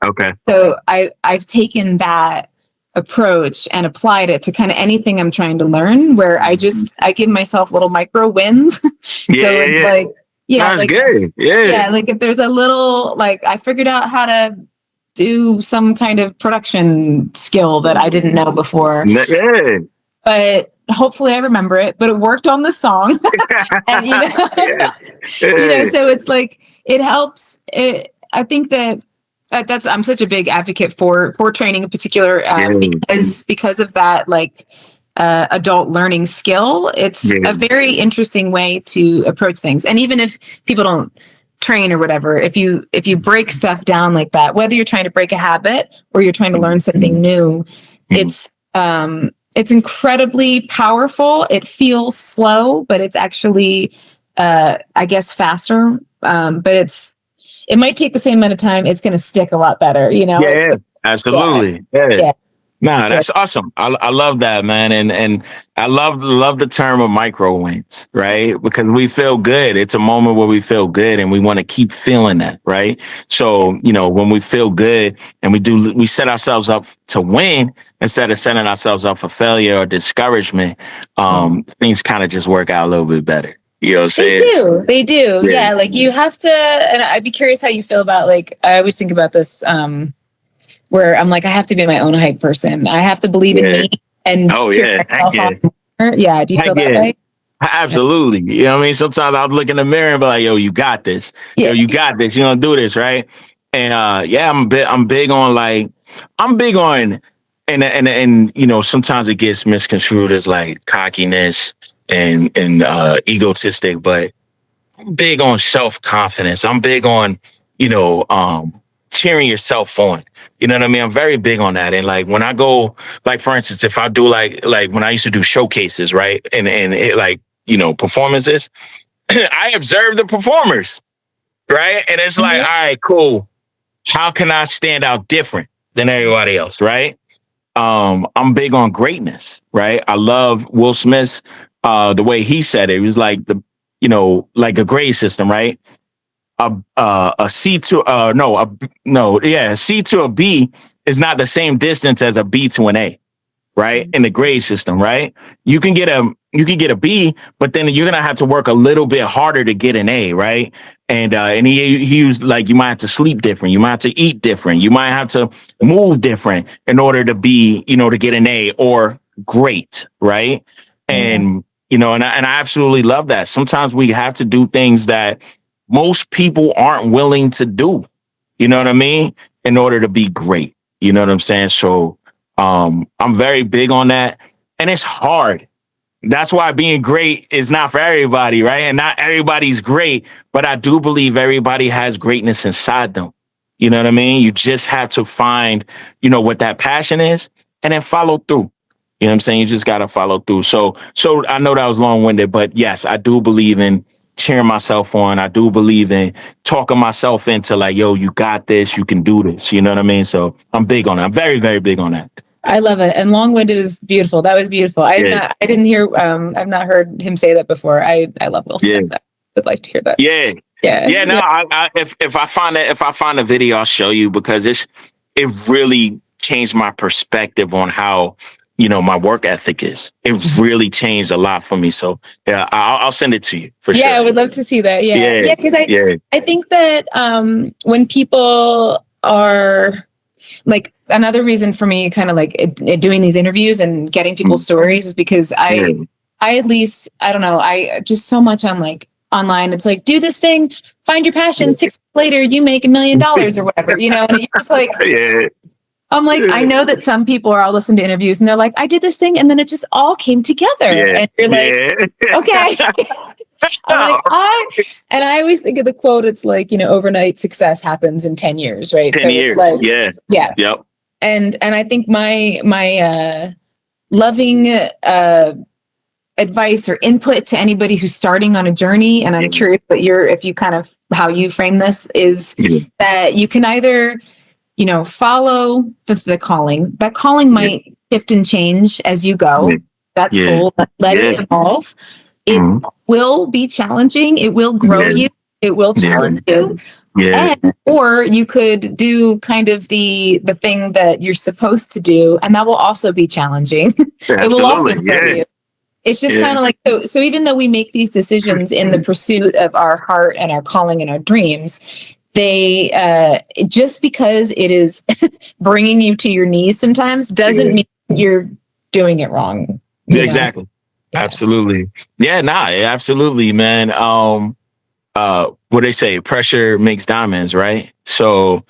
Okay. So I've taken that approach and applied it to kind of anything I'm trying to learn, where I give myself little micro wins. So it's like, that's good. Like if there's a little, I figured out how to do some kind of production skill that I didn't know before. But hopefully I remember it, but it worked on the song. And so it's like, it helps. I think that I'm such a big advocate for training in particular, because of that, adult learning skill. It's a very interesting way to approach things. And even if people don't train or whatever, if you break stuff down like that, whether you're trying to break a habit or you're trying to learn something new, it's incredibly powerful. It feels slow, but it's actually I guess faster. But it might take the same amount of time. It's going to stick a lot better, Absolutely. Nah, that's awesome. I love that, man. And I love the term of micro wins, right? Because we feel good. It's a moment where we feel good and we want to keep feeling that, right? So, when we feel good and we set ourselves up to win instead of setting ourselves up for failure or discouragement, things kind of just work out a little bit better. You know what I'm saying? They do. Yeah. You have to, and I'd be curious how you feel about, I always think about this, where I'm like, I have to be my own hype person. I have to believe in me and do you feel that way? Absolutely. You know what I mean? Sometimes I'll look in the mirror and be like, yo, you got this. Yo, you got this. You're gonna do this, right? And I'm big on and sometimes it gets misconstrued as cockiness and egotistic, but I'm big on self-confidence. I'm big on, cheering yourself on. You know what I mean? I'm very big on that. And like when I go, like for instance, if I do like when I used to do showcases, right? And it, like, you know, performances, I observe the performers, right? And it's like, all right, cool. How can I stand out different than everybody else, right? I'm big on greatness, right? I love Will Smith's the way he said it. It was like like a grade system, right? A C to a C to a B is not the same distance as a B to an A, right? In the grade system, right? You can get a B, but then you're gonna have to work a little bit harder to get an A, right? And he used like you might have to sleep different, you might have to eat different, you might have to move different in order to be, to get an A or great, right? And and I absolutely love that. Sometimes we have to do things that most people aren't willing to do, you know what I mean, in order to be great. You know what I'm saying? So I'm very big on that. And it's hard. That's why being great is not for everybody, right? And not everybody's great, but I do believe everybody has greatness inside them. You know what I mean? You just have to find, what that passion is and then follow through. You know what I'm saying? You just got to follow through. So I know that was long-winded, but yes, I do believe in cheering myself on. I do believe in talking myself into like, yo, you got this, you can do this. You know what I mean? So I'm big on it. I'm very, very big on that. I love it. And long-winded is beautiful. That was beautiful. I've not heard him say that before. I love Will Smith. I would like to hear that. Yeah. No, if I find a video, I'll show you, because it really changed my perspective on how, my work ethic is. It really changed a lot for me. So yeah, I'll send it to you for sure. Yeah, I would love to see that. Yeah. Because I think that when people are like, another reason for me kind of like doing these interviews and getting people's stories is because I at least, I don't know, I just so much on like online, it's like, do this thing, find your passion, 6 months later, you make $1 million or whatever, and you're just like, I'm like, I know that some people are all listening to interviews and they're like, I did this thing and then it just all came together. And you're like, okay. I'm like, I always think of the quote, it's like, overnight success happens in 10 years, right? 10 years. It's like, Yep. And I think my loving advice or input to anybody who's starting on a journey, and I'm curious if you kind of how you frame this, is that you can either follow the calling. That calling might shift and change as you go. That's cool. Let it evolve. It will be challenging. It will grow you. It will challenge you. Or you could do kind of the thing that you're supposed to do, and that will also be challenging. It will also grow you. It's just kind of like, so even though we make these decisions in the pursuit of our heart and our calling and our dreams, they just because it is bringing you to your knees sometimes doesn't mean you're doing it wrong. Exactly. Absolutely. Absolutely, man. What they say, pressure makes diamonds, right? So,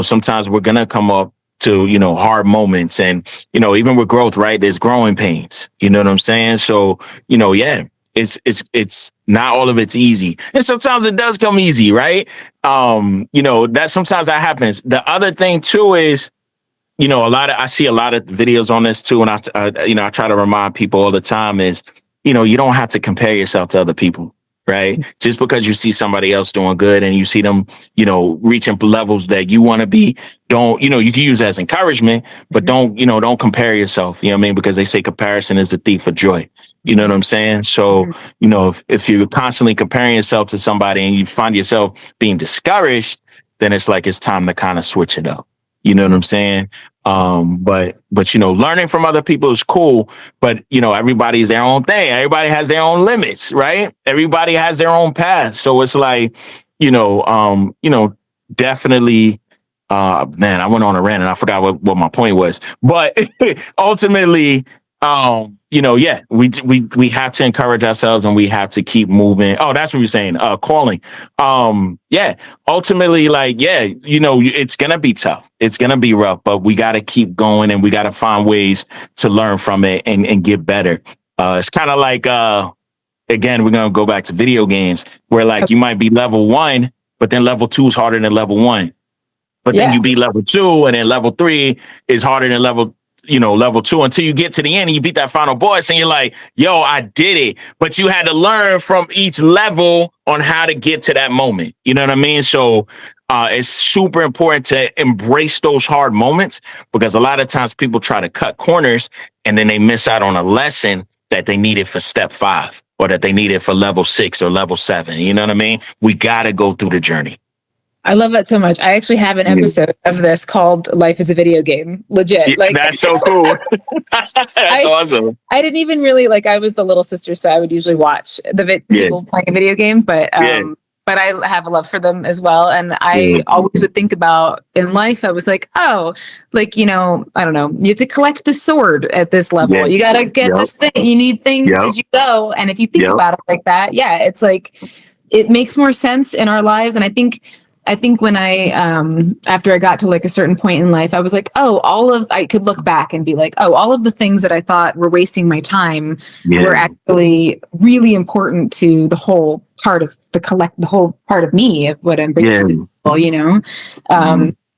sometimes we're going to come up to, hard moments, and, even with growth, right? There's growing pains, you know what I'm saying? So, it's not all of it's easy. And sometimes it does come easy, right? That sometimes that happens. The other thing too is, I see a lot of videos on this too. And I try to remind people all the time is, you don't have to compare yourself to other people, right? Just because you see somebody else doing good and you see them, reaching levels that you want to be, don't, you can use as encouragement, but don't compare yourself, you know what I mean? Because they say comparison is the thief of joy. You know what I'm saying? So, if you're constantly comparing yourself to somebody and you find yourself being discouraged, then it's like, it's time to kind of switch it up. You know what I'm saying? But learning from other people is cool, but everybody's their own thing. Everybody has their own limits, right? Everybody has their own path. So it's like, definitely, man, I went on a rant and I forgot what my point was, but ultimately, we have to encourage ourselves and we have to keep moving. Oh, that's what you're saying. Calling. Ultimately, it's going to be tough. It's going to be rough, but we got to keep going and we got to find ways to learn from it and get better. It's kind of like, again, we're going to go back to video games where you might be level 1, but then level 2 is harder than level 1. but then you beat level 2, and then level 3 is harder than level 2 until you get to the end and you beat that final boss and you're like, yo, I did it. But you had to learn from each level on how to get to that moment. You know what I mean? So it's super important to embrace those hard moments, because a lot of times people try to cut corners and then they miss out on a lesson that they needed for step 5 or that they needed for level 6 or level 7. You know what I mean? We got to go through the journey. I love that so much. I actually have an episode of this called Life is a Video Game. Legit. Yeah, like, that's so cool. That's awesome. I didn't even really I was the little sister, so I would usually watch the people playing a video game, but I have a love for them as well. And I always would think about in life, I was like, oh, I don't know, you have to collect the sword at this level. You got to get this thing. You need things as you go. And if you think about it like that, it's like, it makes more sense in our lives. And I think when I, after I got to a certain point in life, I was like, oh, I could look back and be like, oh, all of the things that I thought were wasting my time were actually really important to the whole part of the whole part of me, of what I'm bringing to people,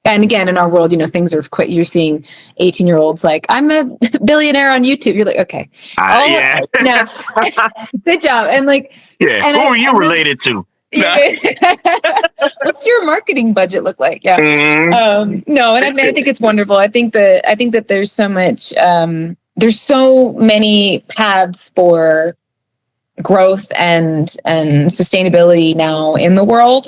And again, in our world, things are quite, you're seeing 18-year-olds like, I'm a billionaire on YouTube. You're like, okay. Good job. And and who are you related to? What's your marketing budget look like? No, and I think it's wonderful. I think that there's so much, there's so many paths for growth and sustainability now in the world.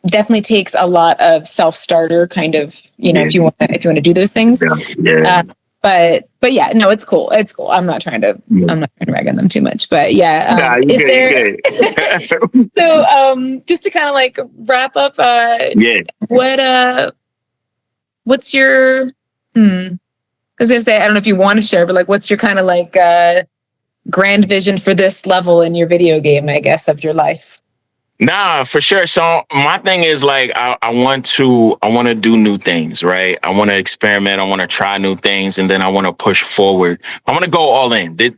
Definitely takes a lot of self-starter kind of, if you want to do those things. But yeah, no, it's cool. It's cool. I'm not trying to rag on them too much, but is there, so, just to kind of wrap up, what's your, I was going to say, I don't know if you want to share, but what's your kind of grand vision for this level in your video game, I guess, of your life? Nah, for sure. So my thing is I want to do new things, right? I want to experiment. I want to try new things, and then I want to push forward. I want to go all in. This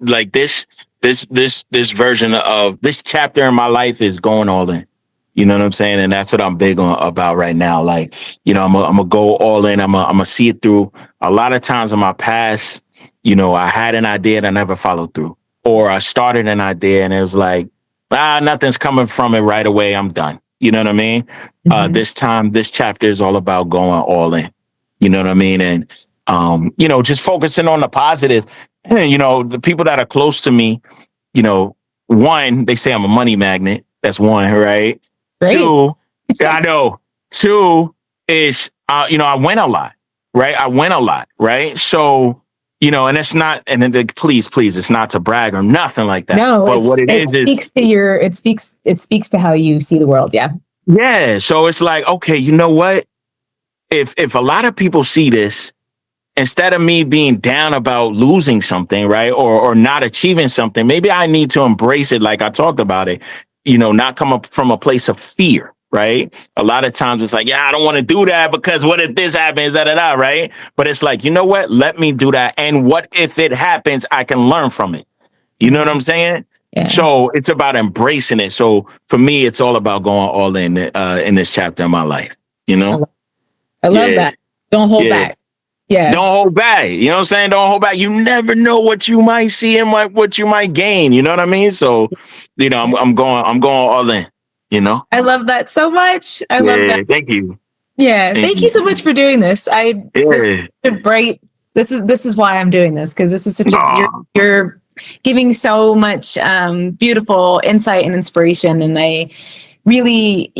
version of this chapter in my life is going all in. You know what I'm saying? And that's what I'm big on about right now. I'm gonna go all in. I'm gonna see it through. A lot of times in my past, I had an idea and I never followed through, or I started an idea and it was like, nothing's coming from it right away. I'm done. You know what I mean? This time, this chapter is all about going all in. You know what I mean? And, just focusing on the positive. The people that are close to me, one, they say I'm a money magnet. That's one, right? Great. 2, I know. 2 is, I win a lot, right? I win a lot, right? So, and it's not, and then please, it's not to brag or nothing like that. No, but what it speaks to how you see the world. Yeah. Yeah. So it's like, okay, you know what? If a lot of people see this, instead of me being down about losing something, right, or not achieving something, maybe I need to embrace it, like I talked about it. Not come up from a place of fear. Right. A lot of times it's like, I don't want to do that because what if this happens? Right. But it's like, you know what? Let me do that. And what if it happens? I can learn from it. You know what I'm saying? Yeah. So it's about embracing it. So for me, it's all about going all in this chapter of my life. I love that. Don't hold back. Yeah. Don't hold back. You know what I'm saying? Don't hold back. You never know what you might see and what you might gain. You know what I mean? So, I'm going all in. I love that so much. I love that. Thank you. Yeah. Thank you so much for doing this. This is why I'm doing this, because this is such you're giving so much beautiful insight and inspiration. And I really,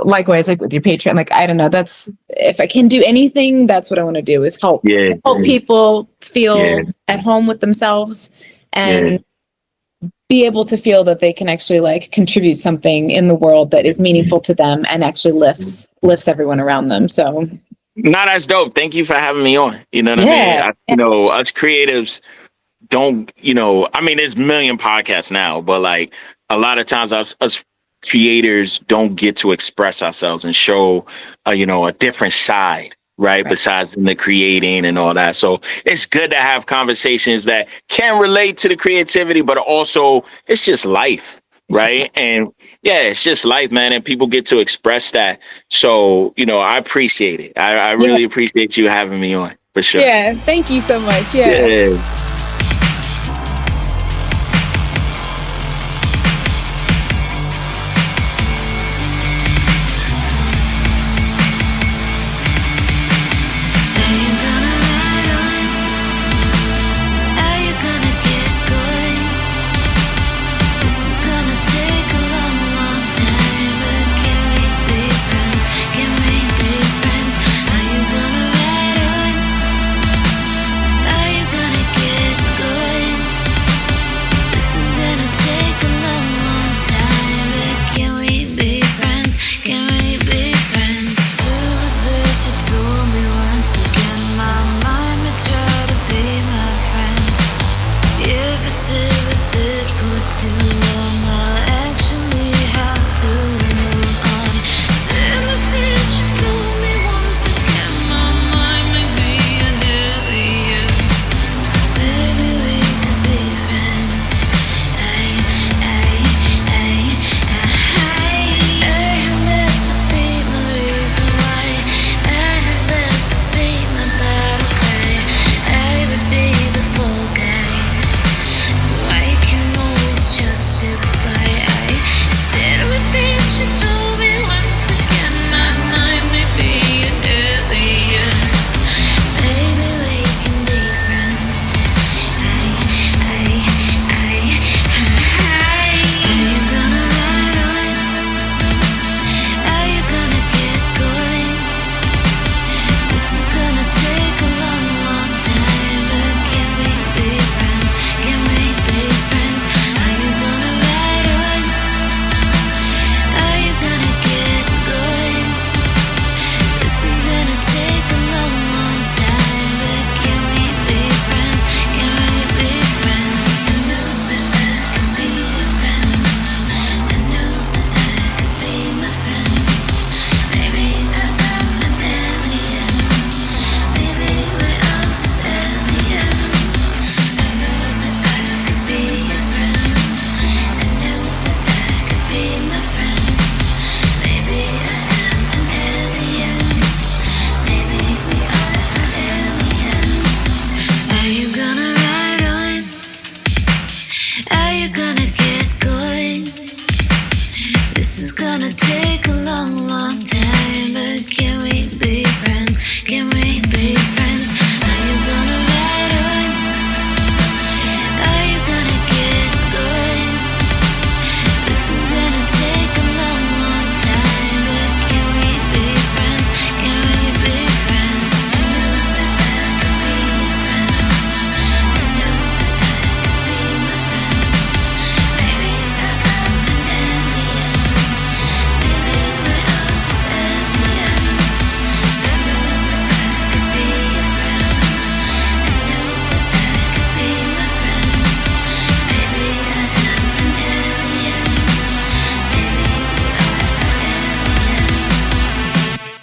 likewise, with your Patreon, I don't know, that's, if I can do anything, that's what I want to do, is help people feel at home with themselves and be able to feel that they can actually contribute something in the world that is meaningful to them and actually lifts everyone around them. So, that's dope. Thank you for having me on. You know what I mean? Us creatives don't, there's a million podcasts now, but a lot of times us creators don't get to express ourselves and show, a different side. Right. Besides the creating and all that. So it's good to have conversations that can relate to the creativity, but also it's just life. right? And yeah, it's just life, man. And people get to express that. So, I appreciate it. I really appreciate you having me on, for sure. Yeah, thank you so much. Yeah. Yeah.